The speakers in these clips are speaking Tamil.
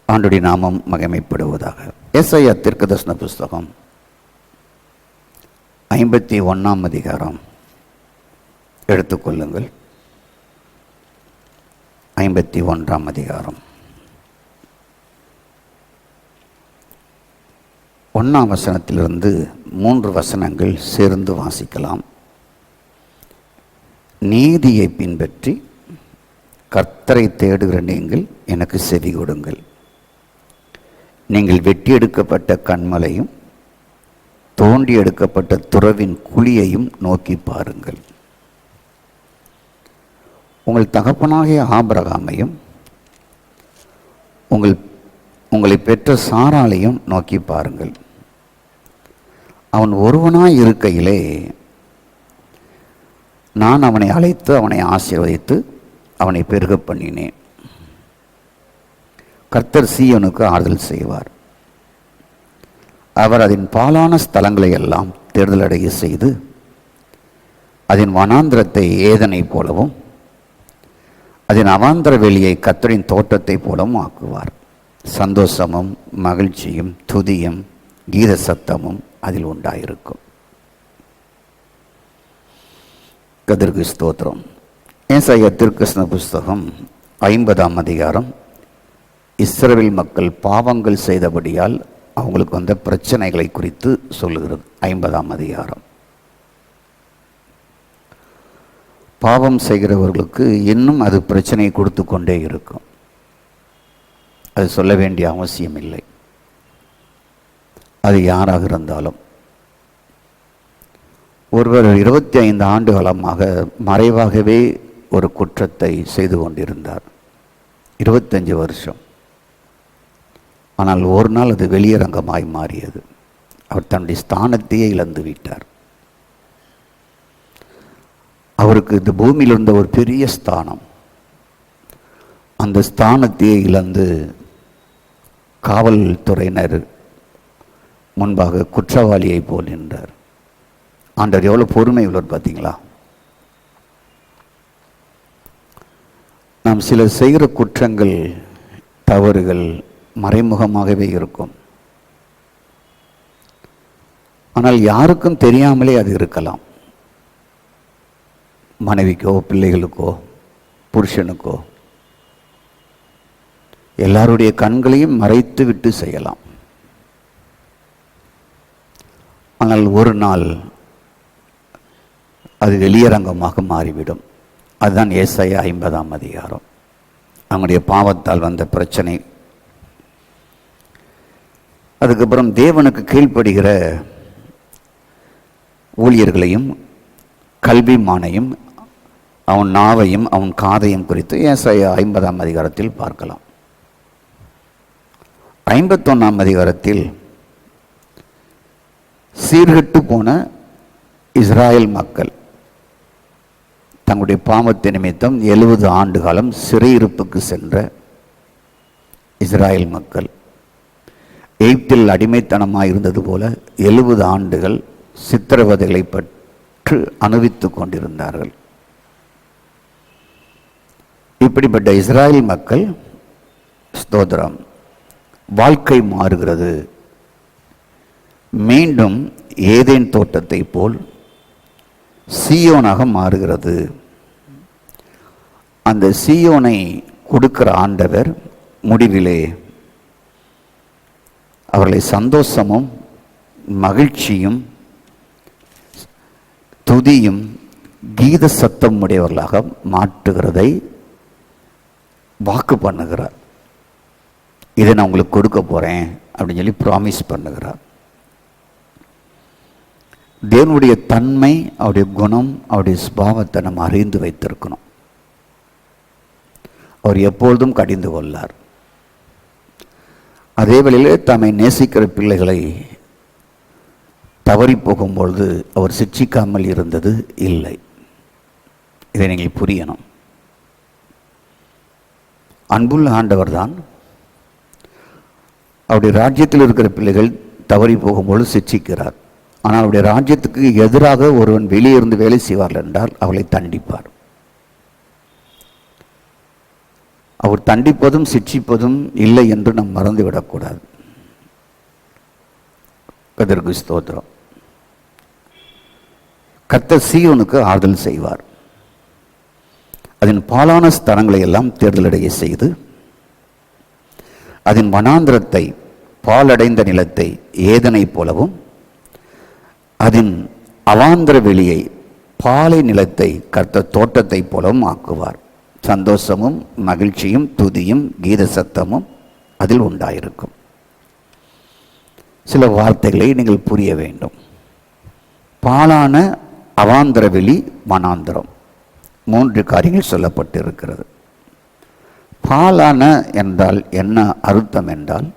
ஆண்டுடைய நாமம் மகிமைப்படுவதாக. ஏசாயா தீர்க்கதரிசன புஸ்தகம் 51ஆம் அதிகாரம் எடுத்துக்கொள்ளுங்கள். 51ஆம் அதிகாரம் 1ஆம் வசனத்திலிருந்து 3 வசனங்கள் சேர்ந்து வாசிக்கலாம். நீதியை பின்பற்றி கர்த்தரை தேடுகிற நீங்கள் எனக்கு செவி கொடுங்கள். நீங்கள் வெட்டி எடுக்கப்பட்ட கன்மலையும் தோண்டி எடுக்கப்பட்ட துறவின் குழியையும் நோக்கி பாருங்கள். உங்கள் தகப்பனாகிய ஆபிரகாமையும் உங்களை பெற்ற சாராளையும் நோக்கி பாருங்கள். அவன் ஒருவனாய் இருக்கையிலே நான் அவனை அழைத்து அவனை ஆசீர்வதித்து அவனை பெருக பண்ணினேன். கர்த்தர் சீயோனுக்கு ஆறுதல் செய்வார். அவர் அதன் பாலான ஸ்தலங்களை எல்லாம் தேர்தலடைய செய்து அதன் வனாந்திரத்தை ஏதனை போலவும் அதன் அவாந்திர வெளியை கர்த்தரின் தோட்டத்தை போலவும் ஆக்குவார். சந்தோஷமும் மகிழ்ச்சியும் துதியும் கீத சத்தமும் அதில் உண்டாயிருக்கும். கர்த்தருக்கு ஸ்தோத்திரம். ஏசாயா தீர்க்கதரிசன புஸ்தகம் 50ஆம் அதிகாரம் இஸ்ரவேல் மக்கள் பாவங்கள் செய்தபடியால் அவங்களுக்கு வந்த பிரச்சனைகளை குறித்து சொல்லுகிறது. 50ஆம் அதிகாரம். பாவம் செய்கிறவர்களுக்கு இன்னும் அது பிரச்சனையை கொடுத்து கொண்டே இருக்கும். அது சொல்ல வேண்டிய அவசியம் இல்லை. அது யாராக இருந்தாலும். ஒருவர் 25 ஆண்டு காலமாக மறைவாகவே ஒரு குற்றத்தை செய்து கொண்டிருந்தார். 25 வருஷம். ஆனால் ஒரு நாள் அது வெளியரங்கமாய் மாறியது. அவர் தன்னுடைய ஸ்தானத்தையே இழந்து விட்டார். அவருக்கு இந்த பூமியில் இருந்த ஒரு பெரிய ஸ்தானம், அந்த ஸ்தானத்தையே இழந்து காவல்துறையினர் முன்பாக குற்றவாளியை போல் நின்றார். ஆண்டவர் எவ்வளோ பொறுமை உள்ளவர் பார்த்தீங்களா? நாம் சிலர் செய்கிற குற்றங்கள் தவறுகள் மறைமுகமாகவே இருக்கும். ஆனால் யாருக்கும் தெரியாமலே அது இருக்கலாம். மனைவிக்கோ பிள்ளைகளுக்கோ புருஷனுக்கோ எல்லாருடைய கண்களையும் மறைத்து விட்டு செய்யலாம். ஆனால் ஒரு நாள் அது வெளியரங்கமாக மாறிவிடும். அதுதான் ஏசாயா 50ஆம் அதிகாரம். அவங்களுடைய பாவத்தால் வந்த பிரச்சனை. அதுக்கப்புறம் தேவனுக்கு கீழ்ப்படுகிற ஊழியர்களையும் கல்விமானையும் அவன் நாவையும் அவன் காதையும் குறித்து ஏசாயா 50ஆம் அதிகாரத்தில் பார்க்கலாம். 51ஆம் அதிகாரத்தில் சீர்கெட்டு போன இஸ்ராயல் மக்கள் தங்களுடைய பாவத்தின் நிமித்தம் 70 ஆண்டு காலம் சிறையிருப்புக்கு சென்ற இஸ்ராயல் மக்கள் எகிப்தில் அடிமைத்தனமாக இருந்தது போல 70 ஆண்டுகள் சித்திரவதைகளை பற்றி அனுபவித்து கொண்டிருந்தார்கள். இப்படிப்பட்ட இஸ்ராயல் மக்கள் ஸ்தோத்திரம் வாழ்க்கை மாறுகிறது. மீண்டும் ஏதேன் தோட்டத்தை போல் சீயோனாக மாறுகிறது. அந்த சீயோனை கொடுக்கிற ஆண்டவர் முடிவிலே அவர்களை சந்தோஷமும் மகிழ்ச்சியும் துதியும் கீத சத்தம் உடையவர்களாக மாற்றுகிறதை வாக்கு பண்ணுகிறார். இதை நான் உங்களுக்கு கொடுக்க போகிறேன் அப்படின்னு சொல்லி ப்ராமிஸ் பண்ணுகிறார். தேவனுடைய தன்மை, அவருடைய குணம், அவருடைய சுபாவத்தை நம்ம அறிந்து வைத்திருக்கணும். அவர் எப்பொழுதும் கடிந்து கொள்ளார். அதே வேளையிலே தம்மை நேசிக்கிற பிள்ளைகளை தவறி போகும்பொழுது அவர் சிட்சிக்காமல் இருந்தது இல்லை. இதை நீங்கள் புரியணும். அன்புள்ள ஆண்டவர் தான் அவருடைய ராஜ்யத்தில் இருக்கிற பிள்ளைகள் தவறி போகும்பொழுது சிட்சிக்கிறார். ஆனால் அவருடைய ராஜ்யத்துக்கு எதிராக ஒருவன் வெளியே இருந்து வேலை செய்வார்கள் என்றால் அவளை தண்டிப்பார். அவர் தண்டிப்பதும் சிட்சிப்பதும் இல்லை என்று நாம் மறந்துவிடக்கூடாது. கர்த்தருக்கு ஸ்தோத்திரம். கர்த்தர் சீயோனுக்கு ஆறுதல் செய்வார். அதன் பாலான ஸ்தலங்களை எல்லாம் தேர்தலடைய செய்து அதன் வனாந்திரத்தை பாலடைந்த நிலத்தை ஏதனை போலவும் அதன் அவாந்திர வெளியை பாலை நிலத்தை கர்த்தர் தோட்டத்தை போலவும் ஆக்குவார். சந்தோஷமும் மகிழ்ச்சியும் துதியும் கீத சத்தமும் அதில் உண்டாயிருக்கும். சில வார்த்தைகளை நீங்கள் புரிய வேண்டும். பாலான அவாந்திர வெளி வனாந்திரம் 3 காரியங்கள் சொல்லப்பட்டிருக்கிறது. பாலான என்றால் என்ன அர்த்தம் என்றால்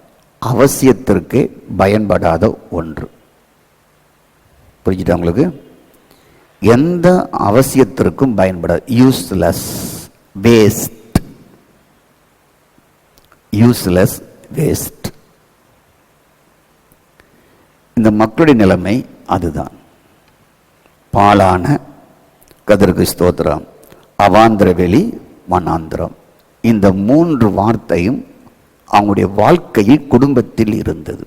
அவசியத்திற்கு பயன்படாத ஒன்று. புரிஞ்சுட்டா உங்களுக்கு? எந்த அவசியத்திற்கும் பயன்படாது. Useless, waste. Useless, waste. இந்த மக்களுடைய நிலைமை அதுதான். பாலான, கர்த்தருக்கு ஸ்தோத்திரம், அவாந்திர வெளி, வனாந்திரம். இந்த 3 வார்த்தையும் அவங்களுடைய வாழ்க்கையில் குடும்பத்தில் இருந்தது.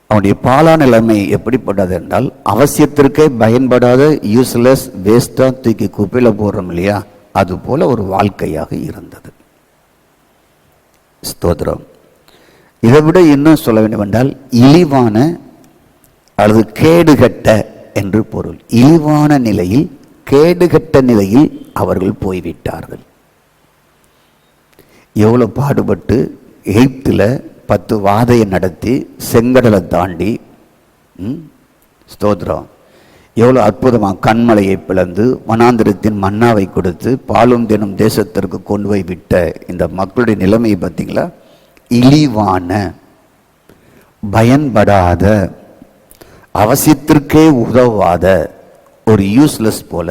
அவனுடைய பாலான நிலைமை எப்படிப்பட்டது என்றால் அவசியத்திற்கே பயன்படாத யூஸ்லெஸ், வேஸ்டா தூக்கி குப்பையில் போடுறோம் இல்லையா, அது போல ஒரு வாழ்க்கையாக இருந்தது. ஸ்தோத்திரம். இதை விட இன்னும் சொல்ல வேண்டும் என்றால் இழிவான அல்லது கேடுகட்ட என்று பொருள். இழிவான நிலையில், கேடுகட்ட நிலையில் அவர்கள் போய்விட்டார்கள். எவ்வளோ பாடுபட்டு எகிப்தில் 10 வாதையை நடத்தி செங்கடலை தாண்டி, ஸ்தோத்திரம், எவ்வளோ அற்புதமாக கண்மலையை பிளந்து வனாந்திரத்தின் மன்னாவை கொடுத்து பாலும் தினம் தேசத்திற்கு கொண்டு போய் விட்ட இந்த மக்களுடைய நிலைமையை பார்த்தீங்களா? இழிவான, பயன்படாத, அவசியத்திற்கே உதவாத ஒரு யூஸ்லெஸ் போல,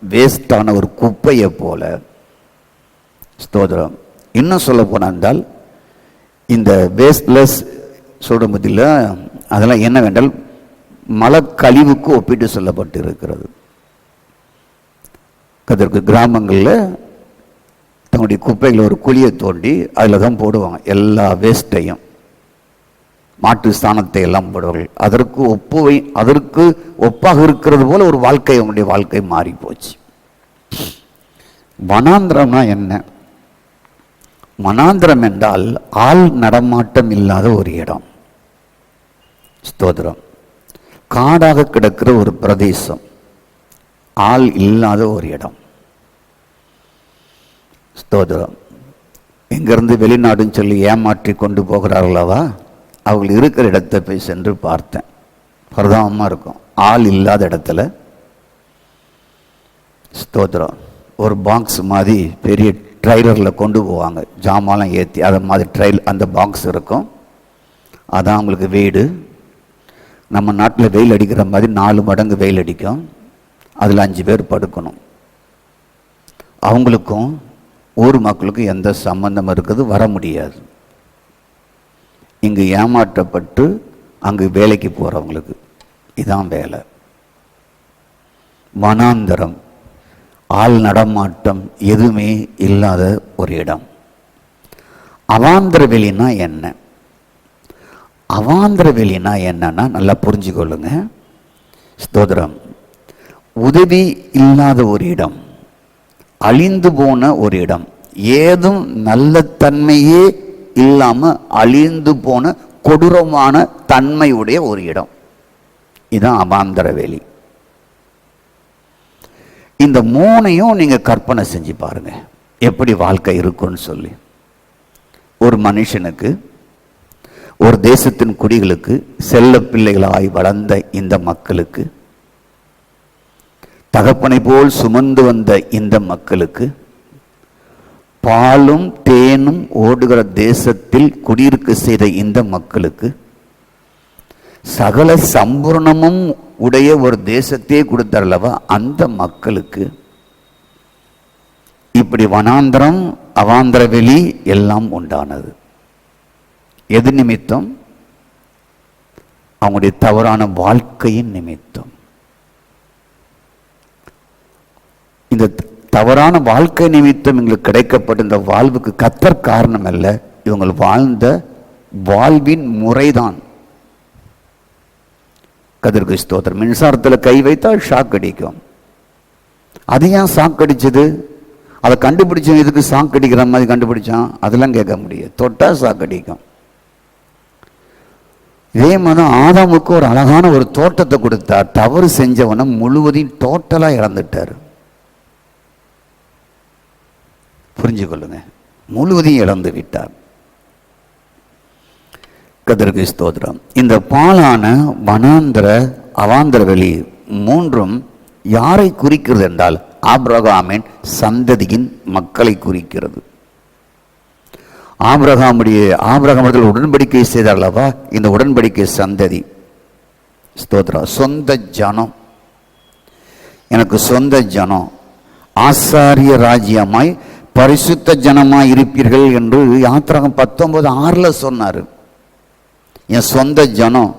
வேஸ்டான ஒரு குப்பையை போல. ஸ்தோத்திரம். இன்னும் சொல்ல போனால் இந்த வேஸ்ட்லெஸ் சொல்ற பதில அதெல்லாம் என்னவென்றால் மலக்கழிவுக்கு ஒப்பிட்டு சொல்லப்பட்டு இருக்கிறது. அதற்கு கிராமங்களில் தன்னுடைய குப்பைகளை ஒரு குழியை தோண்டி அதில் தான் போடுவாங்க எல்லா வேஸ்ட்டையும், மாட்டு ஸ்தானத்தை எல்லாம் போடுவார்கள். அதற்கு ஒப்பாக இருக்கிறது போல ஒரு வாழ்க்கை, அவங்களுடைய வாழ்க்கை மாறி போச்சு. வனாந்திரம்னா என்ன? வனாந்திரம் என்றால் ஆள் நடமாட்டம் இல்லாத ஒரு இடம். ஸ்தோத்திரம். காடாக கிடக்கிற ஒரு பிரதேசம், ஆள் இல்லாத ஒரு இடம். ஸ்தோத்திரம். இங்கிருந்து வெளிநாடுன்னு சொல்லி ஏமாற்றி கொண்டு போகிறார்களவா, அவர்கள் இருக்கிற இடத்தை போய் சென்று பார்த்தேன். பிரதானமாக இருக்கும், ஆள் இல்லாத இடத்துல. ஸ்தோத்திரம். ஒரு பாக்ஸ் மாதிரி பெரிய ட்ரைலரில் கொண்டு போவாங்க, ஜாமான்லாம் ஏற்றி, அதை மாதிரி அந்த பாக்ஸ் இருக்கும். அதான் அவங்களுக்கு வீடு. நம்ம நாட்டில் வெயில் அடிக்கிற மாதிரி 4 மடங்கு வெயில் அடிக்கும். அதில் 5 பேர் படுக்கணும். அவங்களுக்கும் ஊர் மக்களுக்கும் எந்த சம்பந்தம் இருக்குது, வர முடியாது. இங்கு ஏமாற்றப்பட்டு அங்கு வேலைக்கு போகிறவங்களுக்கு இதான் வேலை. வனாந்தரம், ஆள் நடமாட்டம் எதுவுமே இல்லாத ஒரு இடம். அவாந்திர வெளினா என்ன? அவாந்திர வெளினா என்னன்னா நல்லா புரிஞ்சுக்கொள்ளுங்க. ஸ்தோத்திரம். உதவி இல்லாத ஒரு இடம், அழிந்து போன ஒரு இடம், ஏதும் நல்ல தன்மையே இல்லாம அழிந்து போன கொடூரமான தன்மையுடைய ஒரு இடம். இதுதான் அவாந்தர வெளி. இந்த 3ஐயும் நீங்க கற்பனை செஞ்சு பாருங்க, எப்படி வாழ்க்கை இருக்குன்னு சொல்லி. ஒரு மனுஷனுக்கு, ஒரு தேசத்தின் குடிகளுக்கு, செல்ல பிள்ளைகளாய் வளர்ந்த இந்த மக்களுக்கு, தகப்பனை போல் சுமந்து வந்த இந்த மக்களுக்கு, பாலும் தேனும் ஓடுகிற தேசத்தில் குடியிருக்க செய்த இந்த மக்களுக்கு, சகல சம்பூர்ணமும் உடைய ஒரு தேசத்தையே கொடுத்தாரல்லவா, அந்த மக்களுக்கு இப்படி வனாந்திரம், அவாந்திர வெளி எல்லாம் உண்டானது. எது நிமித்தம்? அவங்களுடைய தவறான வாழ்க்கையின் நிமித்தம். இந்த தவறான வாழ்க்கை நிமித்தம் எங்களுக்கு கிடைக்கப்பட்ட இந்த வாழ்வுக்கு கர்த்தர் காரணம் அல்ல, இவங்க வாழ்ந்த வாழ்வின் முறைதான். கர்த்தருக்கு ஸ்தோத்திரம். மின்சாரத்தில் கை வைத்தால் ஷாக் அடிக்கும். அது ஏன் ஷாக் அடிச்சது? அதை கண்டுபிடிச்சவன் எதுக்கு ஷாக் அடிக்கிற மாதிரி கண்டுபிடிச்சான்? அதெல்லாம் கேட்க முடியாது. தொட்டா ஷாக் அடிக்கும். இதே மாதிரி ஆதாமுக்கு ஒரு அழகான ஒரு தோட்டத்தை கொடுத்தார். தவறு செஞ்சவனை முழுவதையும் டோட்டலா இழந்துட்டார். புரிஞ்சு கொள்ளுங்க, முழுவதையும் இழந்து விட்டார். கர்த்தருக்கு ஸ்தோத்திரம். இந்த பாலான வனாந்தர அவாந்தர வெளி மூன்றும் யாரை குறிக்கிறது என்றால் ஆபிரகாமின் சந்ததியின் மக்களை குறிக்கிறது. ஆபிரகாமிடத்தில் உடன்படிக்கை செய்தார் அல்லவா, இந்த உடன்படிக்கை சந்ததி. ஸ்தோத்திரம். சொந்த ஜனம், எனக்கு சொந்த ஜனம், ஆசாரிய ராஜ்யமாய் பரிசுத்த ஜனமாய் இருப்பீர்கள் என்று யாத்திராகம் 19:6 சொன்னார். என் சொந்த ஜனம்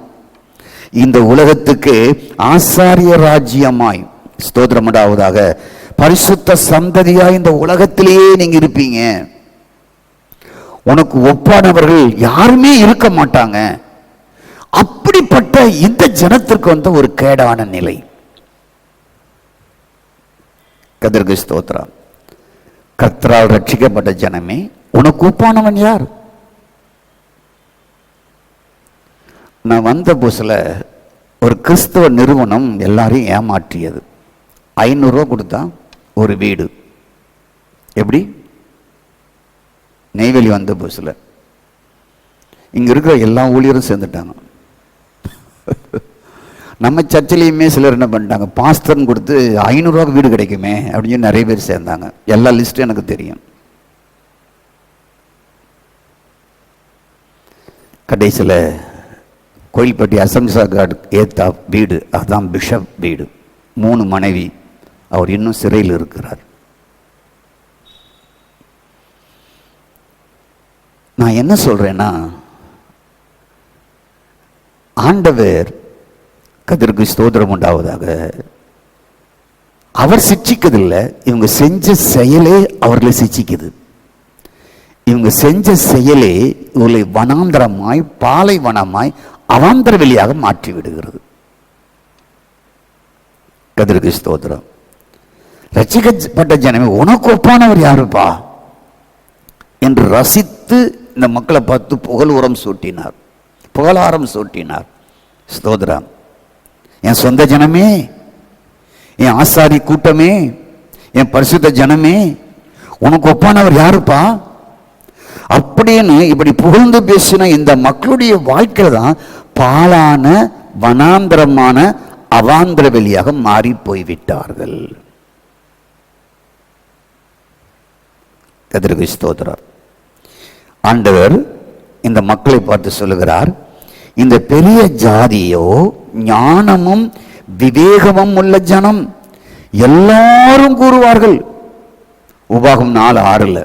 இந்த உலகத்துக்கு ஆசாரிய ராஜ்யமாய், ஸ்தோத்திரம் உண்டாவதாக, பரிசுத்த சந்ததியாய் இந்த உலகத்திலேயே நீங்க இருப்பீங்க. உனக்கு ஒப்பானவர்கள் யாருமே இருக்க மாட்டாங்க. அப்படிப்பட்ட இந்த ஜனத்திற்கு வந்த ஒரு கேடான நிலை. கர்த்தருக்கு ஸ்தோத்திரம். கர்த்தரால் ரட்சிக்கப்பட்ட ஜனமே, உனக்கு ஒப்பானவன் யார்? நான் வந்த புதுசில் ஒரு கிறிஸ்தவ நிறுவனம் எல்லாரையும் ஏமாற்றியது. 500 ரூபா கொடுத்தா ஒரு வீடு. எப்படி? நெய்வேலி வந்த புதுசில் இங்க இருக்கிற எல்லா ஊழியரும் சேர்ந்துட்டாங்க. நம்ம சர்ச்சிலையுமே சிலர் என்ன பண்ணிட்டாங்க, பாஸ்தர்னு கொடுத்து 500 ரூபாய்க்கு வீடு கிடைக்குமே அப்படின்னு சொல்லி நிறைய பேர் சேர்ந்தாங்க. எல்லா லிஸ்ட்டும் எனக்கு தெரியும். கடைசியில் கோயில்பட்டி அசம்சா கார்டு ஏத்தா வீடு, அதுதான் பிஷப் வீடு. 3 மனைவி. அவர் இன்னும் சிறையில் இருக்கிறார். நான் என்ன சொல்றேன்னா, ஆண்டவர், கர்த்தருக்கு ஸ்தோத்திரம் உண்டாவதாக, அவர் சிட்சிக்கதில்லை, இவங்க செஞ்ச செயலே அவர்களை சிட்சிக்குது. இவங்க செஞ்ச செயலே இவர்களை வனாந்தரமாய் பாலைவனமாய் அவாந்தர வெளியாக மாற்றி விடுகிறது. கர்த்தருக்கு ஸ்தோத்திரம். ரட்சிக்கப்பட்ட ஜனமே, உனக்கு ஒப்பானவர் யாருப்பா என்று ரசித்து இந்த மக்களை பார்த்து புகழாரம் சூட்டினார். ஸ்தோத்திரம். என் சொந்த ஜனமே, என் ஆசாரி கூட்டமே, என் பரிசுத்த ஜனமே, உனக்கு ஒப்பானவர் யாருப்பா அப்படின்னு இப்படி புகழ்ந்து பேசின இந்த மக்களுடைய வாழ்க்கையில தான் பாலான வனாந்தரமான அவாந்தர வெளியாக மாறி போய்விட்டார்கள். கர்த்தருக்கு ஸ்தோத்திரம். ஆண்டவர் இந்த மக்களை பார்த்து சொல்லுகிறார், இந்த பெரிய ஜாதியோ ஞானமும் விவேகமும் உள்ள ஜனம், எல்லாரும் கூறுவார்கள். உபாகம் 4:6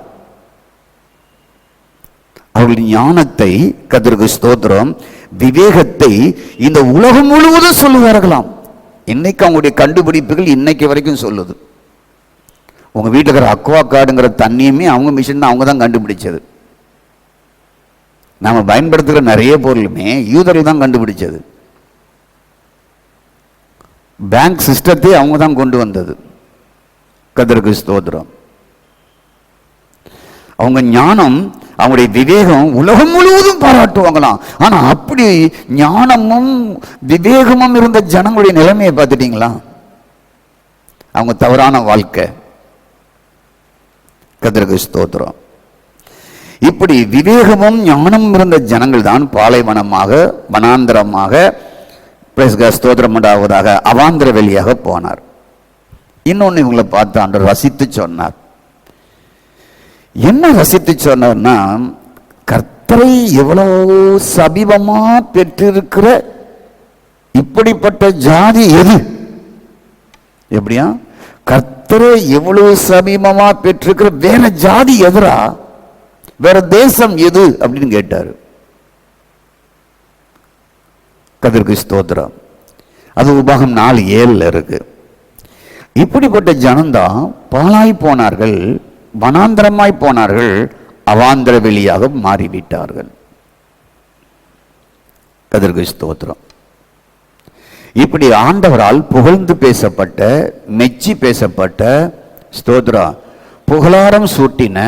அவர்கள் ஞானத்தை, கர்த்தருக்கு ஸ்தோத்திரம், விவேகத்தை இந்த உலகம் முழுவதும் சொல்லுவார்களாம். இன்னைக்கு அவங்களுடைய கண்டுபிடிப்புகள் இன்னைக்கு வரைக்கும் சொல்லுது. உங்க வீட்டில் இருக்கிற அக்வா கார்டுங்கிற தண்ணியுமே அவங்க மிஷின் தான், அவங்க தான் கண்டுபிடிச்சது. நாம பயன்படுத்துகிற நிறைய பொருளுமே யூதர்கள் தான் கண்டுபிடிச்சது. பேங்க் சிஸ்டத்தை அவங்க தான் கொண்டு வந்தது. கர்த்தருக்கு ஸ்தோத்திரம். அவங்க ஞானம், அவங்களுடைய விவேகம் உலகம் முழுவதும் பாராட்டுவாங்களாம். ஆனா அப்படி ஞானமும் விவேகமும் இருந்த ஜனங்களுடைய நிலைமையை பார்த்துட்டீங்களா? அவங்க தவறான வாழ்க்கை. கர்த்தருக்கு ஸ்தோத்திரம். இப்படி விவேகமும் ஞானமும் இருந்த ஜனங்கள் தான் பாலைவனமாக, வனாந்தரமாக, ஸ்தோத்திரம் உண்டாவதாக, அவாந்தர வெளியாக போனார். இன்னொன்னு இவங்களை பார்த்து ஆண்டவர் ரசித்து சொன்னார். என்ன ரசித்து சொன்னார்னா, கர்த்தரை எவ்வளவு சமீபமா பெற்றிருக்கிற இப்படிப்பட்ட ஜாதி எது? எப்படியா? கர்த்தரை எவ்வளவு சமீபமா பெற்றிருக்கிற வேற ஜாதி எதுரா, வேற தேசம் எது அப்படின்னு கேட்டாரு. கர்த்தருக்கு ஸ்தோத்திரம். அது உபாகம் 4:7 இருக்கு. இப்படிப்பட்ட ஜனம்தான் பாழாய் போனார்கள், வனாந்தரமாய் போனார்கள், அவாந்தர வெளியாக மாறிவிட்டார்கள். கர்த்தருக்கு ஸ்தோத்திரம். இப்படி ஆண்டவரால் புகழ்ந்து பேசப்பட்ட, மெச்சி பேசப்பட்ட, ஸ்தோத்திரம், புகழாரம் சூட்டின,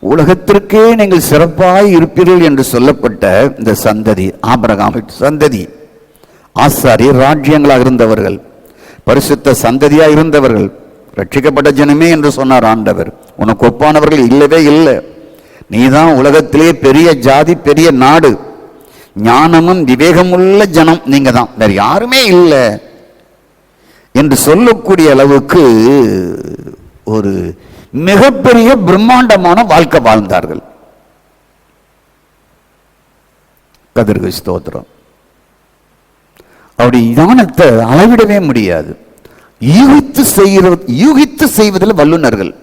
உலகத்திற்கே நீங்கள் சிறப்பாய் இருப்பீர்கள் என்று சொல்லப்பட்ட இந்த சந்ததி, ஆபிரகாம் சந்ததி, ஆசாரிய ராஜ்யங்களாக இருந்தவர்கள், பரிசுத்த சந்ததியாக இருந்தவர்கள், ரட்சிக்கப்பட்ட ஜனமே என்று சொன்னார் ஆண்டவர். உனக்கு ஒப்பானவர்கள் இல்லவே இல்லை, நீதான் உலகத்திலே பெரிய ஜாதி, பெரிய நாடு, ஞானமும் விவேகமுள்ள ஜனம் நீங்க தான், வேற யாருமே இல்லை என்று சொல்லக்கூடிய அளவுக்கு ஒரு மிகப்பெரிய பிரம்மாண்டமான வாழ்க்கை வாழ்ந்தார்கள். கர்த்தருக்கு ஸ்தோத்திரம். அப்படி ஞானத்தை அளவிடவே முடியாது. யூகித்து செய்வதில் வல்லுநர்கள்.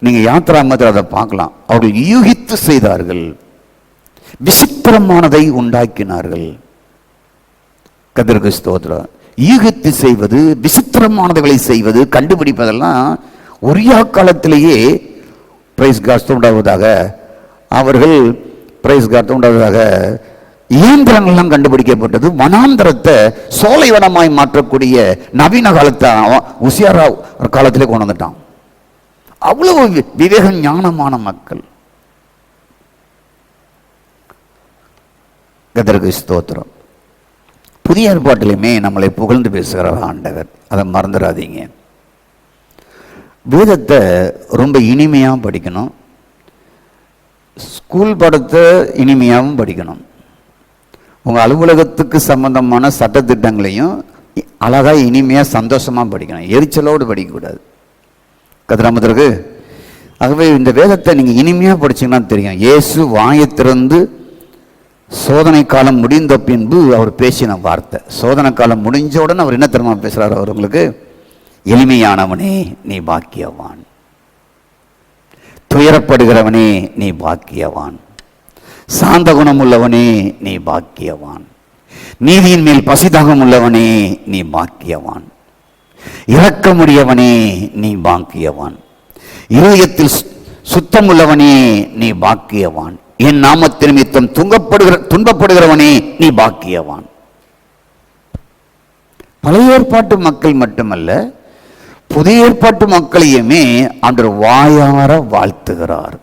நீங்க யாத்திராமத்தில் அதை பார்க்கலாம். அவர்கள் யூகித்து செய்தார்கள், விசித்திரமானதை உண்டாக்கினார்கள். கர்த்தருக்கு ஸ்தோத்திரம். யூகித்து செய்வது, விசித்திரமானதுகளை செய்வது, கண்டுபிடிப்பதெல்லாம் ஒரே காலத்திலேயே பிரைஸ் காட் உண்டாவதாக அவர்கள் பிரைஸ் காட் உண்டாவதாக இயந்திரங்கள்லாம் கண்டுபிடிக்கப்பட்டது. வனாந்தரத்தை சோலைவனமாய் மாற்றக்கூடிய நவீன காலத்தை உசியாரா காலத்திலே கொண்டு வந்துட்டான். அவ்வளவு விவேகம் ஞானமான மக்கள். கர்த்தருக்கு ஸ்தோத்திரம். புதிய ஏற்பாட்டிலுமே நம்மளை புகழ்ந்து பேசுகிறார் ஆண்டவர், அதை மறந்துடாதீங்க. வேதத்தை ரொம்ப இனிமையாக படிக்கணும், ஸ்கூல் பாடத்தை இனிமையாகவும் படிக்கணும். உங்கள் அலுவலகத்துக்கு சம்பந்தமான சட்டத்திட்டங்களையும் அழகாக இனிமையாக சந்தோஷமாக படிக்கணும், எரிச்சலோடு படிக்கக்கூடாது. கதிராமத்திற்கு ஆகவே இந்த வேதத்தை நீங்கள் இனிமையாக படிச்சிங்கன்னா தெரியும். இயேசு வாயை திறந்து சோதனை காலம் முடிந்த பின்பு அவர் பேசின வார்த்தை, சோதனை காலம் முடிஞ்ச உடனே அவர் என்ன தெரியுமா பேசுகிறார்? அவர்களுக்கு, எளிமையானவனே நீ பாக்கியவான், துயரப்படுகிறவனே நீ பாக்கியவான், சாந்த குணம் உள்ளவனே நீ பாக்கியவான், நீதியின் மேல் பசிதாகம் உள்ளவனே நீ பாக்கியவான், இரக்கமுடையவனே நீ பாக்கியவான், இருதயத்தில் சுத்தம் உள்ளவனே நீ பாக்கியவான், என் நாமத்தின் நிமித்தம் துன்பப்படுகிறவனே நீ பாக்கியவான். பழைய ஏற்பாட்டு மக்கள் மட்டுமல்ல, புதிய ஏற்பாட்டு மக்களையுமே ஆண்டவர் வாயார வாழ்த்துகிறார்.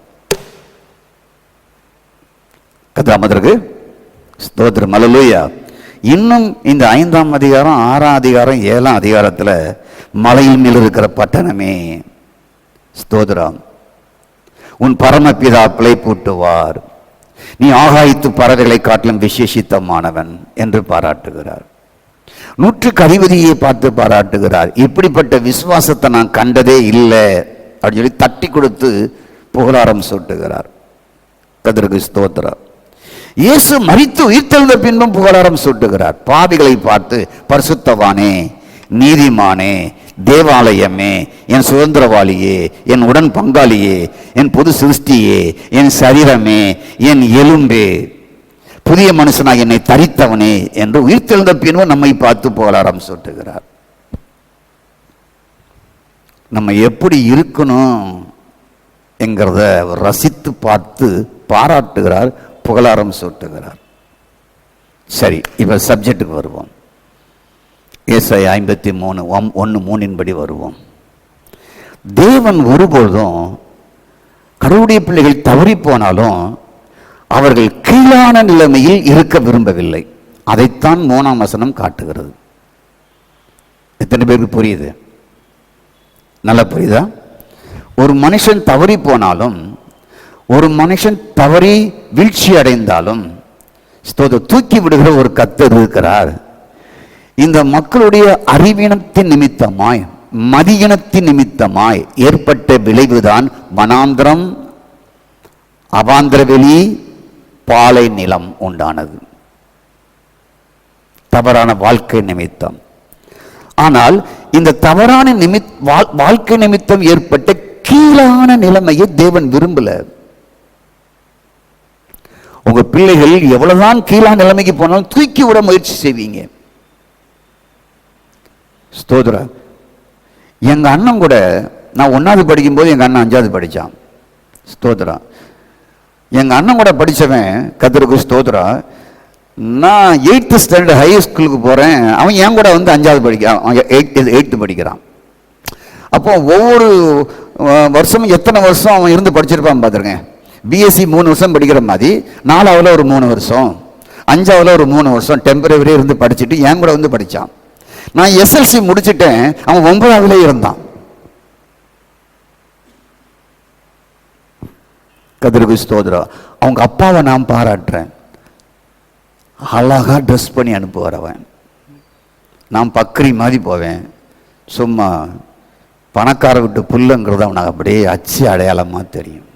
கதாமதற்கு ஸ்தோத்திரம், அல்லேலூயா. இன்னும் இந்த 5ஆம் அதிகாரம், 6ஆம் அதிகாரம், 7ஆம் அதிகாரத்தில் மலையின் மேல் இருக்கிற பட்டணமே ஸ்தோத்திரம், உன் பரமபிதா பிழை பூட்டுவார், நீ ஆகாயத்து பறவைகளை காட்டிலும் விசேஷித்தமானவன் என்று பாராட்டுகிறார். 100க்கு அதிபதியை பார்த்து பாராட்டுகிறார். இப்படிப்பட்ட விசுவாசத்தை நான் கண்டதே இல்லை அப்படின்னு சொல்லி தட்டி கொடுத்து புகழாரம் சூட்டுகிறார். கர்த்தருக்கு ஸ்தோத்திரம். இயேசு மரித்து உயிர்த்தெழுந்த பின்பும் புகழாரம் சூட்டுகிறார். பாவிகளை பார்த்து பரிசுத்தவானே, நீதிமானே, தேவாலயமே, என் சுதந்திரவாளியே, என் உடன் பங்காளியே, என் பொது சிருஷ்டியே, என் சரீரமே, என் எலும்பே, புதிய மனுஷனாக என்னை தரித்தவனே என்று உயிர்த்தெழுந்த பின்பும் நம்மை பார்த்து புகழாரம் சூட்டுகிறார். நம்ம எப்படி இருக்கணும் என்கிறத ரசித்து பார்த்து பாராட்டுகிறார், புகழாரம் சூட்டுகிறார். சரி, இப்போ சப்ஜெக்டுக்கு வருவோம். ஏசாயா 53:1-3 படி வருவோம். தேவன் ஒருபொழுதும் கடவுளுடைய பிள்ளைகள் தவறி போனாலும் அவர்கள் கீழான நிலைமையில் இருக்க விரும்பவில்லை. அதைத்தான் 3ஆம் வசனம் காட்டுகிறது. எத்தனை பேருக்கு புரியுது? நல்லா புரியுதா? ஒரு மனுஷன் தவறி போனாலும், ஒரு மனுஷன் தவறி வீழ்ச்சி அடைந்தாலும் தூக்கி விடுகிற ஒரு கர்த்தர் இருக்கிறார். இந்த மக்களுடைய அறிவீனத்தின் நிமித்தமாய், மதியினத்தின் நிமித்தமாய் ஏற்பட்ட விளைவுதான் வனாந்திரம், அவாந்திரவெளி, பாலை நிலம் உண்டானது. தவறான வாழ்க்கை நிமித்தம். ஆனால் இந்த தவறான வாழ்க்கை நிமித்தம் ஏற்பட்ட கீழான நிலைமையை தேவன் விரும்பல. உங்க பிள்ளைகள் எவ்வளவுதான் கீழான நிலைமைக்கு போனாலும் தூக்கி விட முயற்சி செய்வீங்க. ஸ்தோத்திரம். எங்க அண்ணன் கூட நான் 1வது படிக்கும்போது எங்க அண்ணன் 5வது படித்தான். ஸ்தோத்திரம். எங்க அண்ணன் கூட படித்தவன், கர்த்தருக்கு ஸ்தோத்திரம், நான் 8th ஸ்டாண்டர்ட் ஹை ஸ்கூலுக்கு போகிறேன், அவன் என் கூட வந்து 5வது படிக்கிறான், 8th படிக்கிறான். அப்போ ஒவ்வொரு வருஷமும் எத்தனை வருஷம் அவன் இருந்து படிச்சிருப்பான் பார்த்துருக்கேன். பிஎஸ்சி 3 வருஷம் படிக்கிற மாதிரி 4வது ஒரு 3 வருஷம், 5வது ஒரு 3 வருஷம் டெம்பரவரி இருந்து படிச்சுட்டு என் கூட வந்து படித்தான். நான் எஸ்எல்சி முடிச்சுட்டேன், அவன் 9வது இருந்தான். கர்த்தருக்கு ஸ்தோத்திரம். அவங்க அப்பாவை நான் பாராட்டுறேன். அழகா ட்ரெஸ் பண்ணி அனுப்புவார் அவன். நான் பக்ரி மாதிரி போவேன். சும்மா பணக்கார விட்டு புல்லுங்கிறது அவனுக்கு அப்படியே அச்சு அடையாளமாக தெரியும்.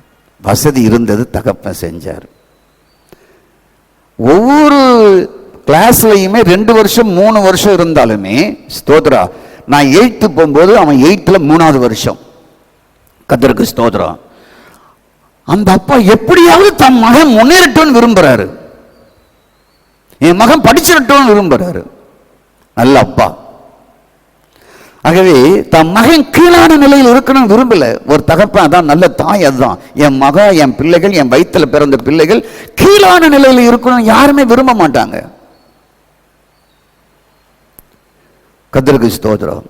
வசதி இருந்தது, தகப்பன் செஞ்சார். ஒவ்வொரு கிளாஸ்லையுமே 2 வருஷம் 3 வருஷம் இருந்தாலுமே ஸ்தோத்ரா, நான் 8th போகும்போது அவன் 8th 3வது வருஷம். கர்த்தருக்கு ஸ்தோத்திரம். அந்த அப்பா எப்படியாவது தன் மகன் முன்னேறட்டும்னு விரும்புறாரு, என் மகன் படிச்சிடட்டும் விரும்புறாரு. நல்ல அப்பா. ஆகவே தன் மகன் கீழான நிலையில் இருக்கணும் விரும்பல ஒரு தகப்பன். அதான் நல்ல தாய். அதுதான் என் மகன், என் பிள்ளைகள், என் வயிற்றுல பிறந்த பிள்ளைகள் கீழான நிலையில் இருக்கணும் யாருமே விரும்ப மாட்டாங்க. கர்த்தருக்கு ஸ்தோத்திரம்.